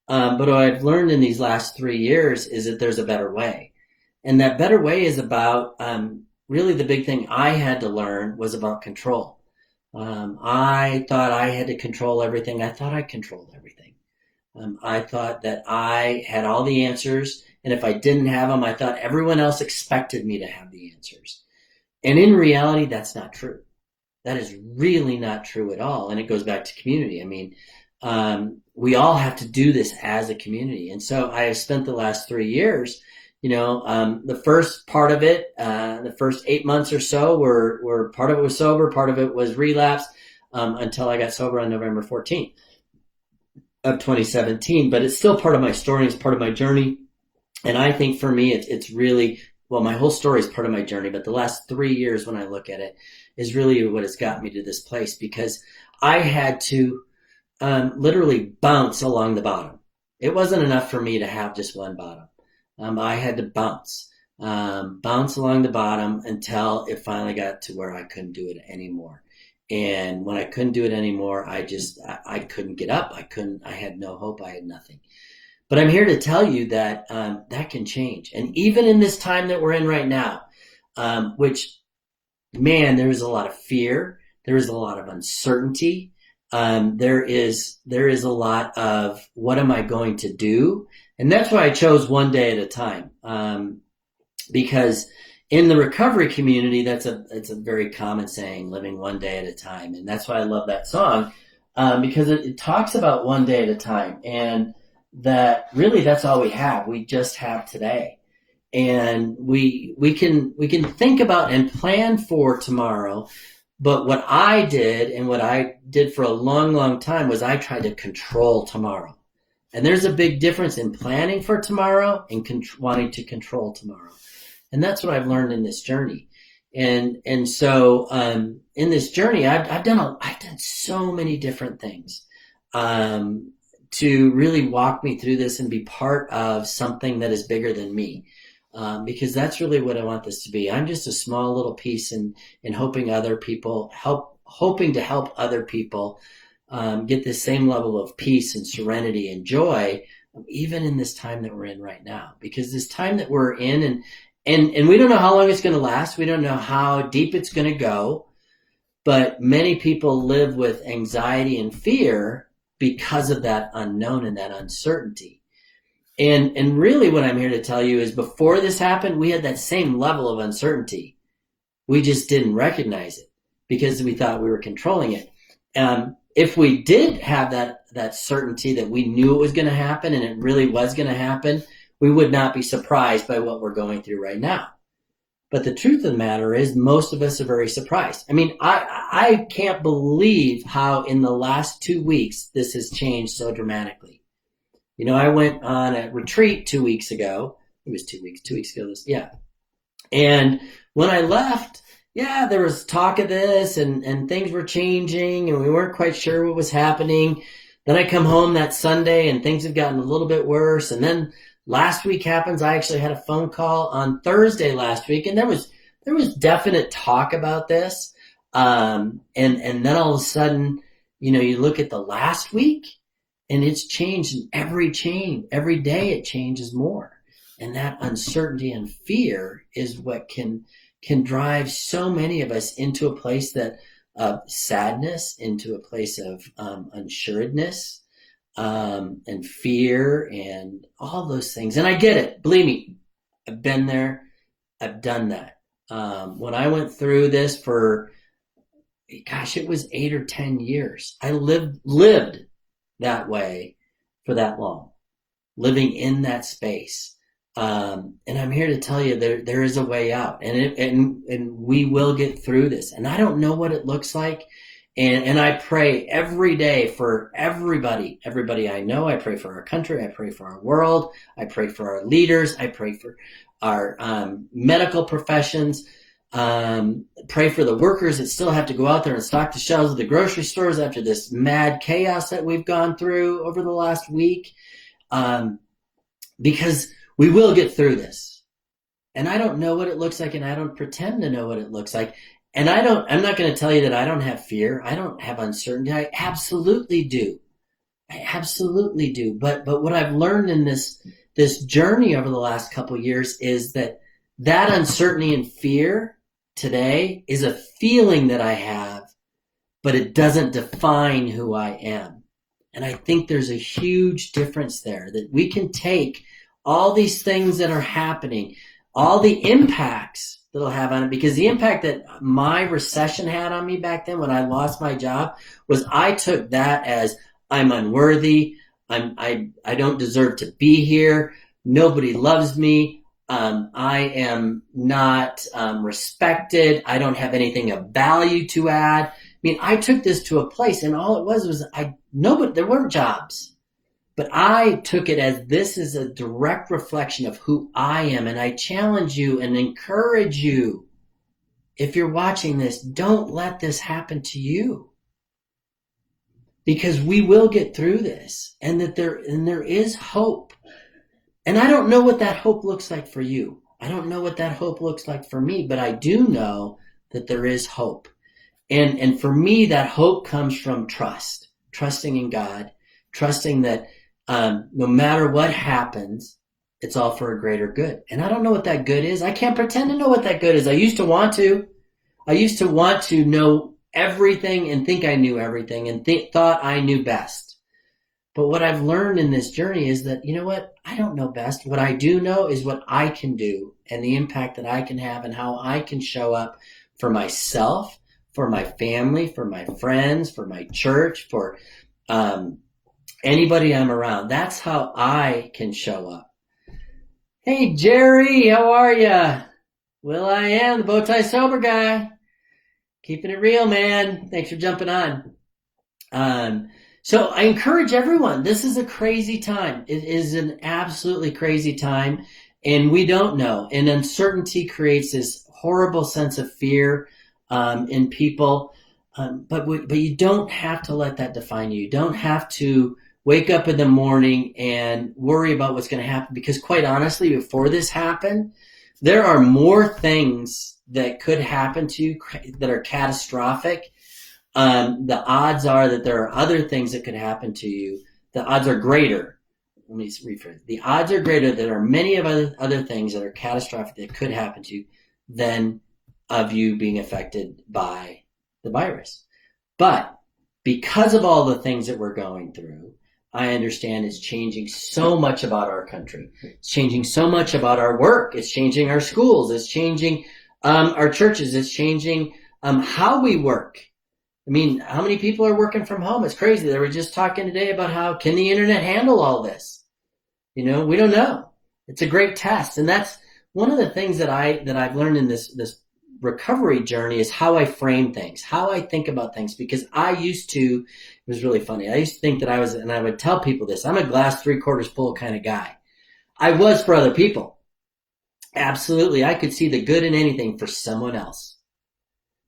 But what I've learned in these last 3 years is that there's a better way, and that better way is about really the big thing I had to learn was about control. I thought I had to control everything. I thought I controlled everything. I thought that I had all the answers, and if I didn't have them, I thought everyone else expected me to have the answers. And in reality, that's not true. That is really not true at all. And it goes back to community. I mean, we all have to do this as a community. And so I have spent the last 3 years, The first part of it, the first 8 months or so were part of it was sober, part of it was relapse, until I got sober on November 14th of 2017. But it's still part of my story. It's part of my journey. And I think for me, it's really, well, my whole story is part of my journey, but the last 3 years when I look at it is really what has got me to this place, because I had to literally bounce along the bottom. It wasn't enough for me to have just one bottom. I had to bounce along the bottom until it finally got to where I couldn't do it anymore. And when I couldn't do it anymore, I couldn't get up. I had no hope. I had nothing. But I'm here to tell you that that can change. And even in this time that we're in right now, which, man, there is a lot of fear. There is a lot of uncertainty. There is a lot of, what am I going to do? And that's why I chose one day at a time. Because in the recovery community, it's a very common saying, living one day at a time. And that's why I love that song, because it talks about one day at a time. And that really, that's all we have. We just have today. And we can think about and plan for tomorrow. But what I did, and what I did for a long, long time, was I tried to control tomorrow. And there's a big difference in planning for tomorrow and wanting to control tomorrow. And that's what I've learned in this journey. And so in this journey, I've done so many different things to really walk me through this and be part of something that is bigger than me. Because that's really what I want this to be. I'm just a small little piece in hoping to help other people get this same level of peace and serenity and joy, even in this time that we're in right now. Because this time that we're in, and we don't know how long it's going to last. We don't know how deep it's going to go. But many people live with anxiety and fear because of that unknown and that uncertainty. And really what I'm here to tell you is, before this happened, we had that same level of uncertainty. We just didn't recognize it because we thought we were controlling it. If we did have that certainty that we knew it was going to happen and it really was going to happen, we would not be surprised by what we're going through right now. But the truth of the matter is, most of us are very surprised. I mean, I can't believe how in the last 2 weeks this has changed so dramatically. I went on a retreat 2 weeks ago. It was 2 weeks ago. Yeah. And when I left, there was talk of this and things were changing and we weren't quite sure what was happening. Then I come home that Sunday and things have gotten a little bit worse. And then last week happens. I actually had a phone call on Thursday last week, and there was definite talk about this. And then all of a sudden, you look at the last week, and it's changed in every day it changes more. And that uncertainty and fear is what can drive so many of us into a place of sadness, into a place of unsuredness, and fear and all those things. And I get it. Believe me, I've been there. I've done that. When I went through this for, it was 8 or 10 years. I lived that way for that long, living in that space. And I'm here to tell you there is a way out, and we will get through this. And I don't know what it looks like. And I pray every day for everybody I know. I pray for our country. I pray for our world. I pray for our leaders. I pray for our medical professions. Pray for the workers that still have to go out there and stock the shelves of the grocery stores after this mad chaos that we've gone through over the last week. Because we will get through this. And I don't know what it looks like, and I don't pretend to know what it looks like. And I'm not going to tell you that I don't have fear. I don't have uncertainty. I absolutely do. But what I've learned in this journey over the last couple of years is that uncertainty and fear today is a feeling that I have, but it doesn't define who I am. And I think there's a huge difference there, that we can take all these things that are happening, all the impacts that'll have on it, because the impact that my recession had on me back then when I lost my job was, I took that as, I'm unworthy, I don't deserve to be here, nobody loves me, I am not respected. I don't have anything of value to add. I mean, I took this to a place, and all it was nobody, there weren't jobs. But I took it as this is a direct reflection of who I am. And I challenge you and encourage you, if you're watching this, don't let this happen to you. Because we will get through this, and there is hope. And I don't know what that hope looks like for you. I don't know what that hope looks like for me, but I do know that there is hope. And for me, that hope comes from trusting in God, trusting that no matter what happens, it's all for a greater good. And I don't know what that good is. I can't pretend to know what that good is. I used to want to. I used to want to know everything and think I knew everything and thought I knew best. But what I've learned in this journey is that, you know what? I don't know best. What I do know is what I can do and the impact that I can have and how I can show up for myself, for my family, for my friends, for my church, for anybody I'm around. That's how I can show up. Hey, Jerry, how are ya? Will I am, the Bowtie Sober Guy. Keeping it real, man. Thanks for jumping on. So I encourage everyone. This is a crazy time. It is an absolutely crazy time, and we don't know. And uncertainty creates this horrible sense of fear in people. But you don't have to let that define you. You don't have to wake up in the morning and worry about what's going to happen, because quite honestly, before this happened, there are more things that could happen to you that are catastrophic. The odds are that there are other things that could happen to you. The odds are greater. Let me rephrase. The odds are greater. There are many of other things that are catastrophic that could happen to you than of you being affected by the virus. But because of all the things that we're going through, I understand it's changing so much about our country. It's changing so much about our work. It's changing our schools. It's changing our churches. It's changing how we work. I mean, how many people are working from home? It's crazy. They were just talking today about how can the internet handle all this? You know, we don't know. It's a great test. And that's one of the things that I've learned in this recovery journey is how I frame things, how I think about things, because I used to, it was really funny. I used to think that I was, and I would tell people this, I'm a glass 3/4 full kind of guy. I was for other people. Absolutely. I could see the good in anything for someone else.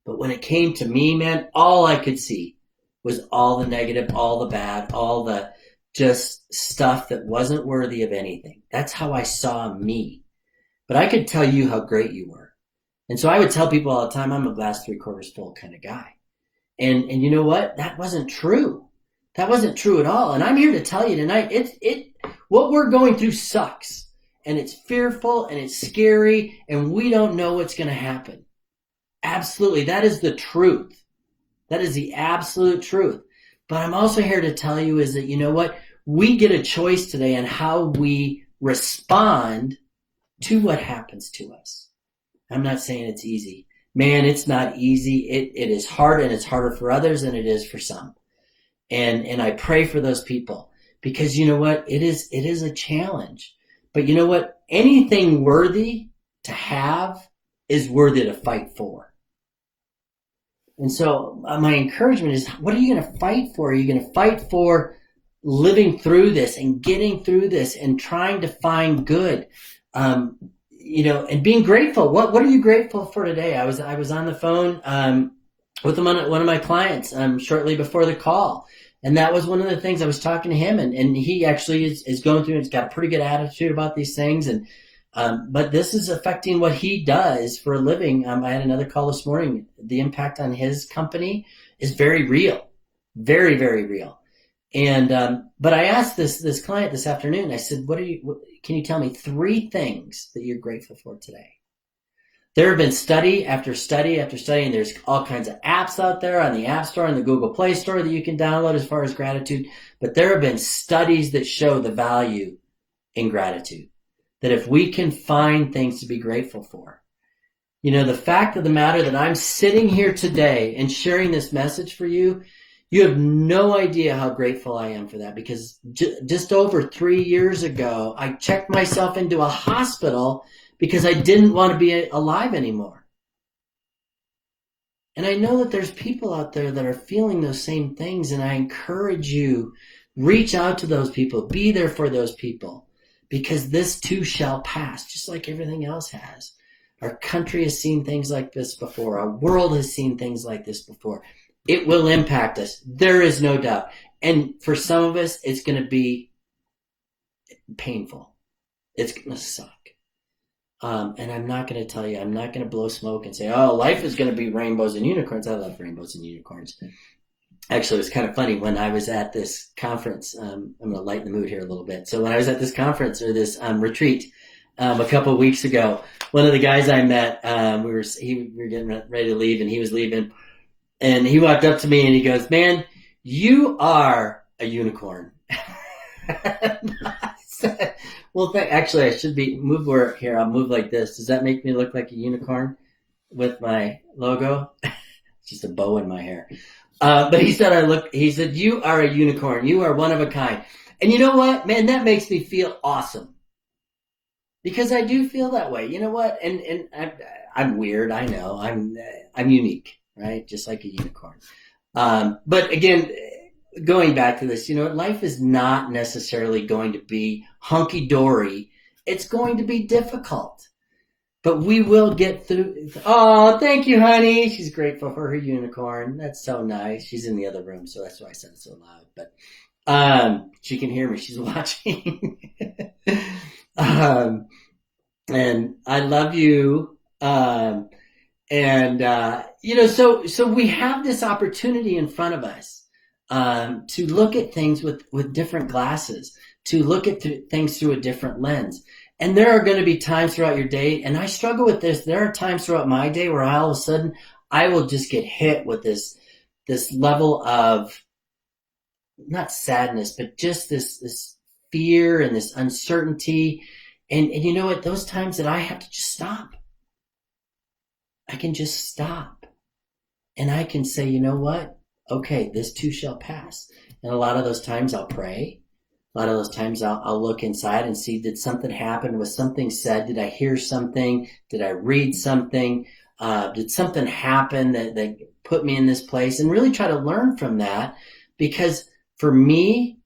But when it came to me, man, all I could see was all the negative, all the bad, all the just stuff that wasn't worthy of anything. That's how I saw me. But I could tell you how great you were. And so I would tell people all the time, I'm a glass 3/4 full kind of guy. And you know what? That wasn't true. That wasn't true at all. And I'm here to tell you tonight, what we're going through sucks. And it's fearful and it's scary and we don't know what's going to happen. Absolutely. That is the truth. That is the absolute truth. But I'm also here to tell you is that, you know what? We get a choice today on how we respond to what happens to us. I'm not saying it's easy. Man, it's not easy. It is hard, and it's harder for others than it is for some. And I pray for those people because you know what? It is a challenge. But you know what? Anything worthy to have is worthy to fight for. And so my encouragement is, what are you going to fight for? Are you going to fight for living through this and getting through this and trying to find good? And being grateful. What are you grateful for today? I was on the phone with one of my clients shortly before the call, and that was one of the things I was talking to him, and he actually is going through. And he's got a pretty good attitude about these things, and but this is affecting what he does for a living. I had another call this morning. The impact on his company is very real, very, very real. And but I asked this client this afternoon. I said, can you tell me 3 things that you're grateful for today? There have been study after study after study, and there's all kinds of apps out there on the App Store and the Google Play Store that you can download as far as gratitude. But there have been studies that show the value in gratitude, that if we can find things to be grateful for. You know, the fact of the matter that I'm sitting here today and sharing this message for you, you have no idea how grateful I am for that, because just over 3 years ago, I checked myself into a hospital because I didn't want to be alive anymore. And I know that there's people out there that are feeling those same things, and I encourage you, reach out to those people, be there for those people, because this too shall pass, just like everything else has. Our country has seen things like this before. Our world has seen things like this before. It will impact us. There is no doubt. And for some of us, it's going to be painful. It's going to suck. And I'm not going to tell you, I'm not going to blow smoke and say, oh, life is going to be rainbows and unicorns. I love rainbows and unicorns. Actually, it was kind of funny when I was at this conference. I'm going to lighten the mood here a little bit. So when I was at this conference or this retreat a couple of weeks ago, one of the guys I met, we were getting ready to leave, and he was leaving. And he walked up to me and he goes, man, you are a unicorn. I said, well, actually, I should move here. I'll move like this. Does that make me look like a unicorn with my logo? It's just a bow in my hair. But he said, you are a unicorn. You are one of a kind. And you know what, man, that makes me feel awesome. Because I do feel that way. You know what? And I'm weird. I know. I'm unique, right? Just like a unicorn. But again, going back to this, life is not necessarily going to be hunky-dory. It's going to be difficult. But we will get through. Oh, thank you, honey. She's grateful for her unicorn. That's so nice. She's in the other room, so that's why I said it so loud. But she can hear me. She's watching. And I love you. So we have this opportunity in front of us to look at things with different glasses, to look at things through a different lens. And there are going to be times throughout your day, and I struggle with this. There are times throughout my day where all of a sudden I will just get hit with this level of not sadness, but just this fear and this uncertainty. And you know what? Those times that I have to just stop. I can just stop. And I can say, you know what? Okay, this too shall pass. And a lot of those times I'll pray. A lot of those times I'll look inside and see, did something happen? Was something said? Did I hear something? Did I read something? Did something happen that put me in this place? And really try to learn from that, because for me,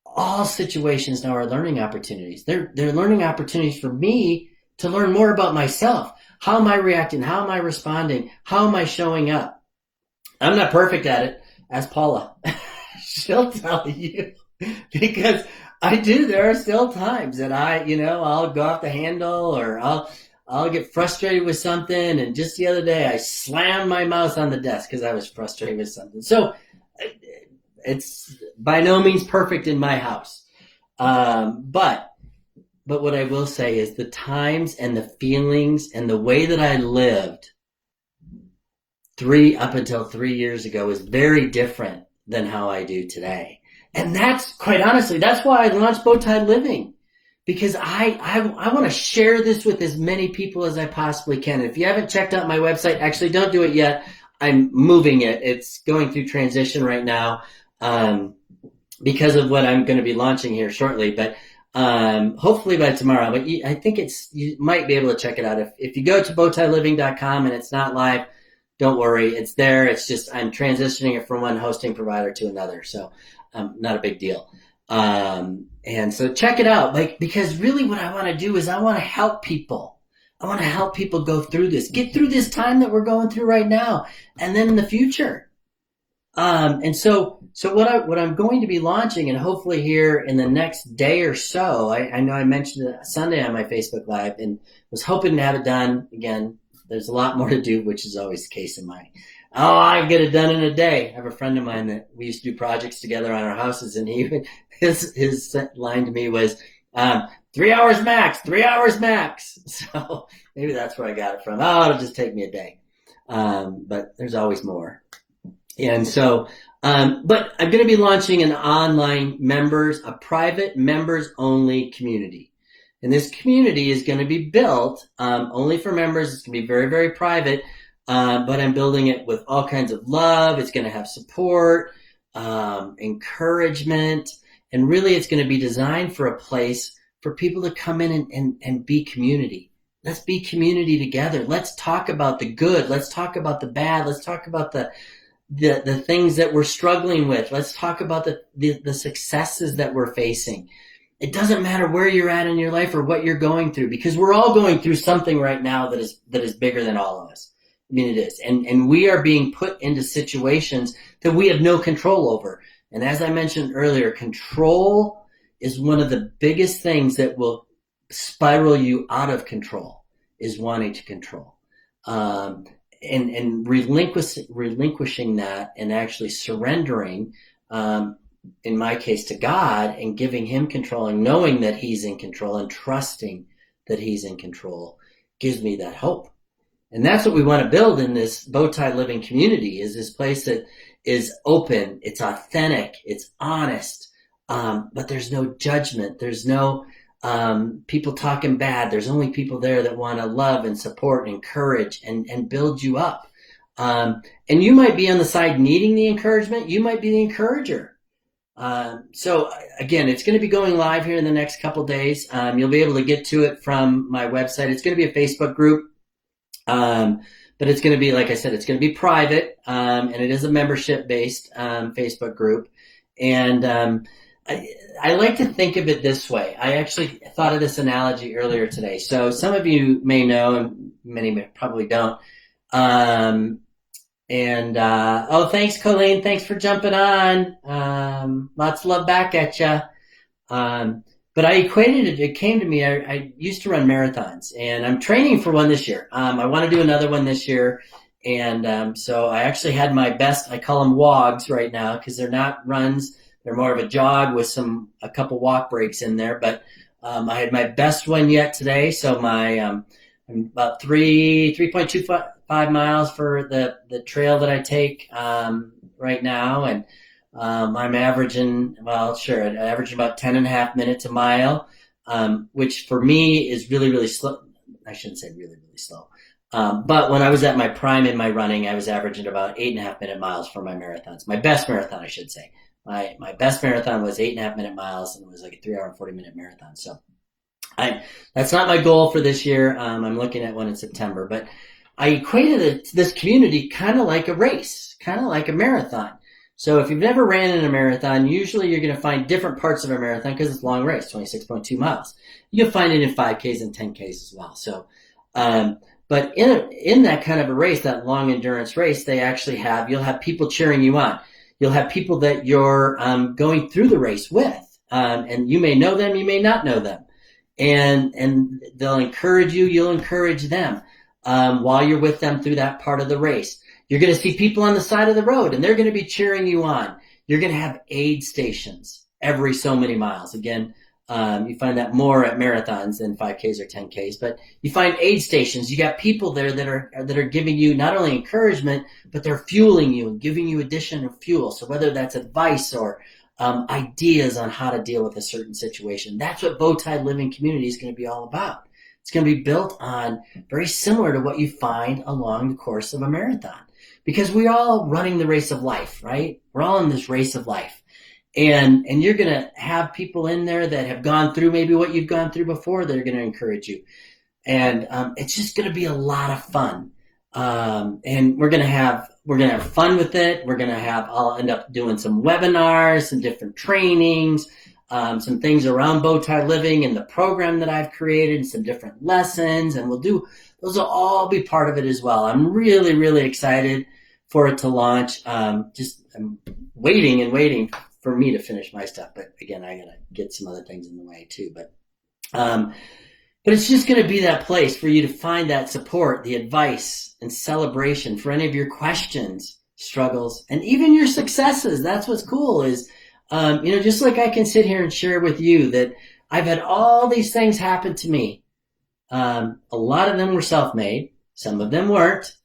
all situations now are learning opportunities. They're learning opportunities for me to learn more about myself. How am I reacting? How am I responding? How am I showing up? I'm not perfect at it. Ask Paula. She'll tell you. Because I do. There are still times that I'll go off the handle, or I'll get frustrated with something. And just the other day, I slammed my mouse on the desk because I was frustrated with something. So it's by no means perfect in my house. But what I will say is the times and the feelings and the way that I lived up until 3 years ago is very different than how I do today. And that's, quite honestly, that's why I launched Bowtie Living, because I want to share this with as many people as I possibly can. If you haven't checked out my website, actually don't do it yet. I'm moving it. It's going through transition right now because of what I'm going to be launching here shortly. But hopefully by tomorrow. But I think you might be able to check it out. If you go to bowtieliving.com and it's not live, don't worry. It's there. It's just I'm transitioning it from one hosting provider to another. So not a big deal. And so check it out, because really what I want to do is I want to help people. I want to help people go through this, get through this time that we're going through right now, and then in the future. And so what I'm going to be launching, and hopefully here in the next day or so, I know I mentioned it Sunday on my Facebook Live and was hoping to have it done. Again, there's a lot more to do, which is always the case in my, I get it done in a day. I have a friend of mine that we used to do projects together on our houses, and his line to me was 3 hours max, 3 hours max. So maybe that's where I got it from. It'll just take me a day. But there's always more. And so, but I'm going to be launching an online a private members only community. And this community is going to be built only for members. It's going to be very, very private. But I'm building it with all kinds of love. It's going to have support, encouragement, and really it's going to be designed for a place for people to come in and be community. let's be community together. Let's talk about the good. Let's talk about the bad. Let's talk about the things that we're struggling with. Let's talk about the successes that we're facing. It doesn't matter where you're at in your life or what you're going through, because we're all going through something right now that is bigger than all of us. I mean, it is. And we are being put into situations that we have no control over. And as I mentioned earlier, control is one of the biggest things that will spiral you out of control, is wanting to control. And relinquishing that and actually surrendering, in my case, to God, and giving him control and knowing that he's in control and trusting that he's in control gives me that hope. And that's what we want to build in this Bowtie Living community, is this place that is open, it's authentic, it's honest, but there's no judgment. There's no people talking bad. There's only people there that want to love and support and encourage and build you up. And you might be on the side needing the encouragement. You might be the encourager. So again, it's going to be going live here in the next couple days. You'll be able to get to it from my website. It's going to be a Facebook group. But it's going to be, like I said, it's going to be private. And it is a membership based, Facebook group. And, I like to think of it this way. I actually thought of this analogy earlier today. So some of you may know, and many probably don't. Thanks, Colleen. Thanks for jumping on. Lots of love back at you. But I equated it. It came to me. I used to run marathons, and I'm training for one this year. I want to do another one this year. And so I actually had my best, I call them WOGs right now, because they're not runs. They're more of a jog with a couple walk breaks in there. But I had my best one yet today. So I'm about 3.25 miles for the trail that I take right now. And I'm averaging, about 10 and a half minutes a mile, which for me is really, really slow. I shouldn't say really, really slow. But when I was at my prime in my running, I was averaging about 8.5 minute miles for my marathons. My best marathon, I should say. My best marathon was 8.5 minute miles, and it was like a 3 hour and 40 minute marathon. So that's not my goal for this year. I'm looking at one in September, but I equated this community kind of like a race, kind of like a marathon. So if you've never ran in a marathon, usually you're going to find different parts of a marathon because it's a long race, 26.2 miles. You'll find it in 5Ks and 10Ks as well. So, but in that kind of a race, that long endurance race, you'll have people cheering you on. You'll have people that you're going through the race with, and you may know them, you may not know them, and they'll encourage you. You'll encourage them while you're with them through that part of the race. You're going to see people on the side of the road, and they're going to be cheering you on. You're going to have aid stations every so many miles. Again, you find that more at marathons than 5Ks or 10Ks, but you find aid stations. You got people there that are giving you not only encouragement, but they're fueling you and giving you additional fuel. So whether that's advice or ideas on how to deal with a certain situation, that's what Bowtie Living Community is going to be all about. It's going to be built on very similar to what you find along the course of a marathon, because we're all running the race of life, right? We're all in this race of life. And you're going to have people in there that have gone through maybe what you've gone through before that are going to encourage you. And it's just going to be a lot of fun. And we're going to have fun with it. I'll end up doing some webinars, some different trainings, some things around Bowtie Living and the program that I've created, and some different lessons. And those will all be part of it as well. I'm really, really excited for it to launch. I'm waiting for me to finish my stuff. But again, I got to get some other things in the way too. But it's just going to be that place for you to find that support, the advice and celebration for any of your questions, struggles, and even your successes. That's what's cool is, just like I can sit here and share with you that I've had all these things happen to me. A lot of them were self-made. Some of them weren't.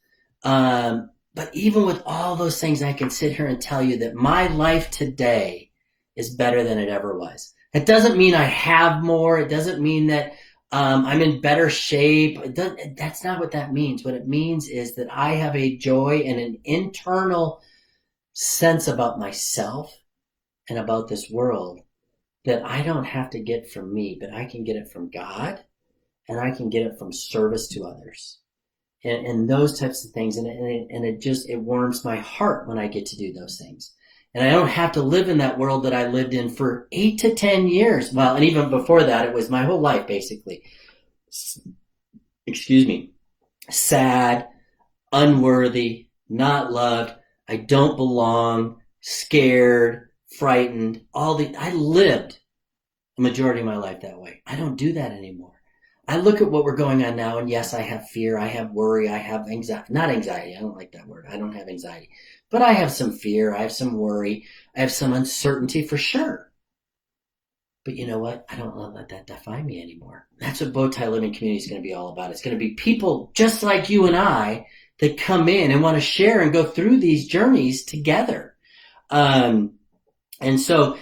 But even with all those things, I can sit here and tell you that my life today is better than it ever was. It doesn't mean I have more. It doesn't mean that I'm in better shape. That's not what that means. What it means is that I have a joy and an internal sense about myself and about this world that I don't have to get from me, but I can get it from God. and I can get it from service to others. And those types of things. And it warms my heart when I get to do those things. And I don't have to live in that world that I lived in for 8 to 10 years. Well, and even before that, it was my whole life, basically. Excuse me. Sad, unworthy, not loved. I don't belong, scared, frightened. I lived the majority of my life that way. I don't do that anymore. I look at what we're going on now, and yes, I have fear, I have worry, I have anxiety. Not anxiety, I don't like that word. I don't have anxiety. But I have some fear, I have some worry, I have some uncertainty for sure. But you know what? I don't let that define me anymore. That's what Bowtie Living Community is going to be all about. It's going to be people just like you and I that come in and want to share and go through these journeys together. And so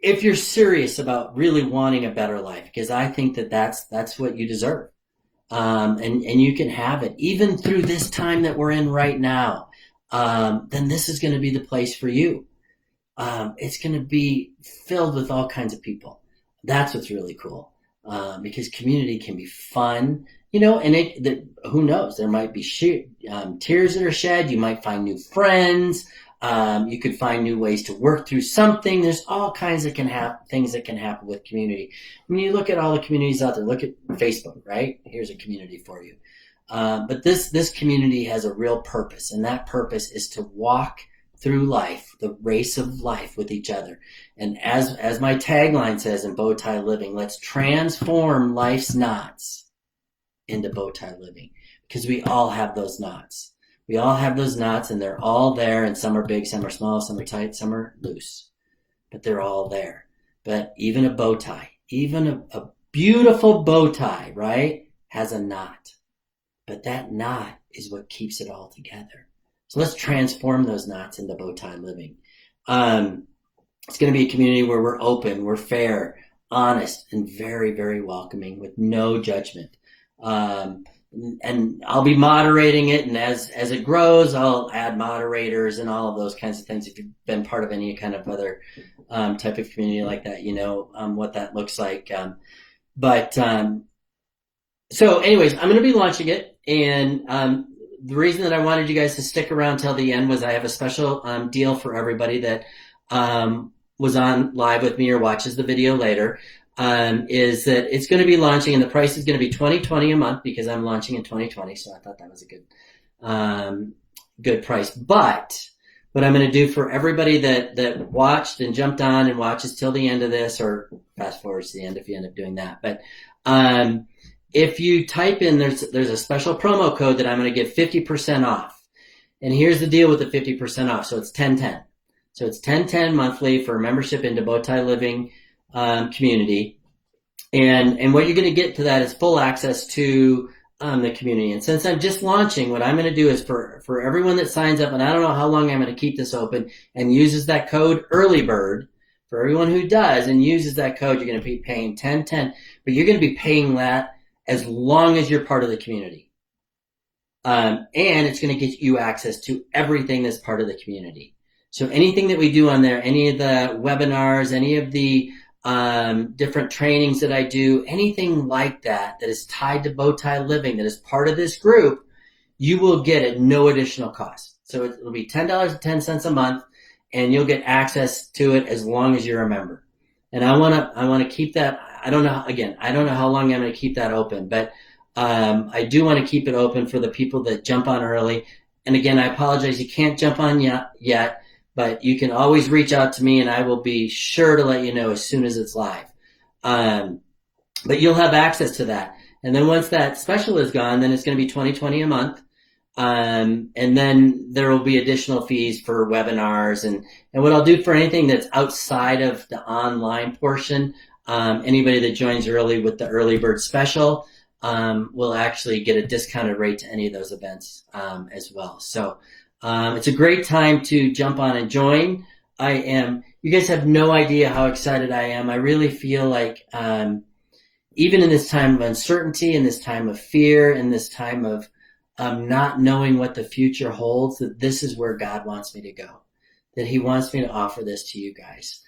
if you're serious about really wanting a better life, because I think that's what you deserve. And you can have it even through this time that we're in right now. Then this is going to be the place for you. It's going to be filled with all kinds of people. That's what's really cool. Because community can be fun, and who knows? There might be tears that are shed. You might find new friends. You could find new ways to work through something. There's all kinds of things that can happen with community. When you look at all the communities out there, look at Facebook, right? Here's a community for you. But this community has a real purpose, and that purpose is to walk through life, the race of life with each other. And as my tagline says in Bowtie Living, let's transform life's knots into Bowtie Living, because we all have those knots. We all have those knots, and they're all there, and some are big, some are small, some are tight, some are loose, but they're all there. But even a bow tie, even a beautiful bow tie, right, has a knot. But that knot is what keeps it all together. So let's transform those knots into Bowtie Living. It's going to be a community where we're open, we're fair, honest, and very, very welcoming with no judgment. And I'll be moderating it, and as it grows, I'll add moderators and all of those kinds of things. If you've been part of any kind of other type of community like that, you know what that looks like. So anyways, I'm going to be launching it, and the reason that I wanted you guys to stick around till the end was I have a special deal for everybody that was on live with me or watches the video later. Is that it's going to be launching, and the price is going to be $20.20 a month, because I'm launching in 2020. So I thought that was a good price. But what I'm going to do for everybody that watched and jumped on and watches till the end of this, or fast forwards to the end if you end up doing that. But if you type in, there's a special promo code that I'm going to give 50% off. And here's the deal with the 50% off. So it's 1010. So it's 1010 monthly for membership into Bowtie Living community, and what you're going to get to that is full access to the community. And since I'm just launching, what I'm going to do is for everyone that signs up, and I don't know how long I'm going to keep this open, and uses that code earlybird, for everyone who does and uses that code, you're going to be paying 1010, but you're going to be paying that as long as you're part of the community, and it's going to get you access to everything that's part of the community. So anything that we do on there, any of the webinars, any of the different trainings that I do, anything like that is tied to Bowtie Living, that is part of this group, you will get at no additional cost. So it'll be $10.10 a month, and you'll get access to it as long as you're a member. And I want to keep that. I don't know how long I'm going to keep that open, but I do want to keep it open for the people that jump on early. And again, I apologize, you can't jump on yet. But you can always reach out to me, and I will be sure to let you know as soon as it's live. But you'll have access to that. And then once that special is gone, then it's going to be $20.20 a month. And then there will be additional fees for webinars. And what I'll do for anything that's outside of the online portion, anybody that joins early with the early bird special will actually get a discounted rate to any of those events as well. So it's a great time to jump on and join. You guys have no idea how excited I am. I really feel like, even in this time of uncertainty, in this time of fear, in this time of not knowing what the future holds, that this is where God wants me to go, that he wants me to offer this to you guys.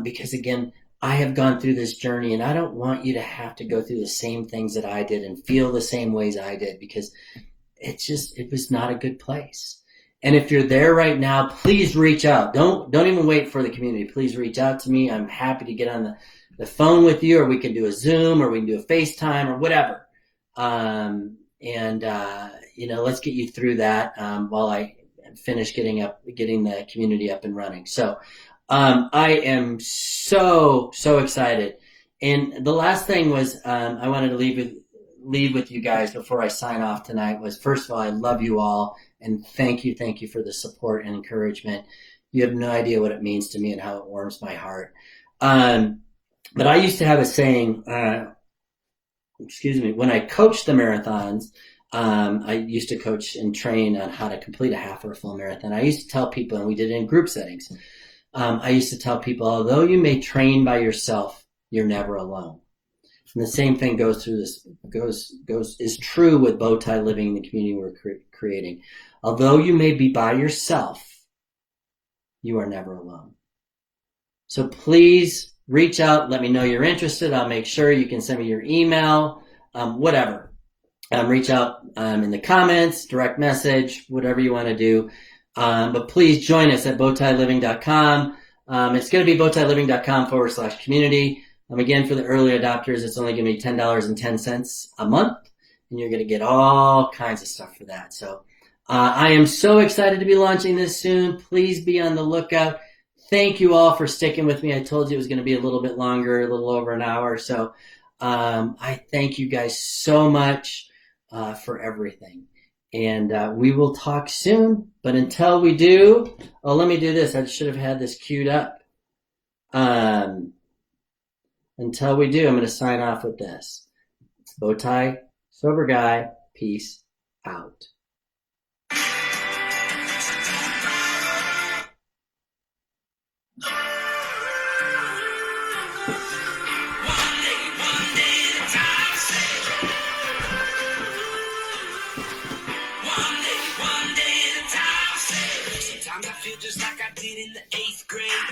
Because again, I have gone through this journey, and I don't want you to have to go through the same things that I did and feel the same ways I did, because it was not a good place. And if you're there right now, please reach out. Don't even wait for the community. Please reach out to me. I'm happy to get on the phone with you, or we can do a Zoom, or we can do a FaceTime, or whatever. Let's get you through that while I finish getting the community up and running. So I am so excited. And the last thing was I wanted to leave with you guys before I sign off tonight was, first of all, I love you all, and thank you for the support and encouragement. You have no idea what it means to me and how it warms my heart. But I used to have a saying, when I coached the marathons, I used to coach and train on how to complete a half or a full marathon. I used to tell people, and we did it in group settings, I used to tell people, although you may train by yourself, you're never alone. And the same thing is true with Bowtie Living, the community we're creating. Although you may be by yourself, you are never alone. So please reach out. Let me know you're interested. I'll make sure you can send me your email, whatever. Reach out in the comments, direct message, whatever you want to do. But please join us at bowtieliving.com. It's going to be bowtieliving.com/community. Again, for the early adopters, it's only going to be $10.10 a month, and you're going to get all kinds of stuff for that. So I am so excited to be launching this soon. Please be on the lookout. Thank you all for sticking with me. I told you it was going to be a little bit longer, a little over an hour. So I thank you guys so much for everything. And we will talk soon. But until we do, let me do this. I should have had this queued up. Until we do, I'm going to sign off with this. It's Bowtie, Sober Guy, peace out. Sometimes I feel just like I did in the 8th grade.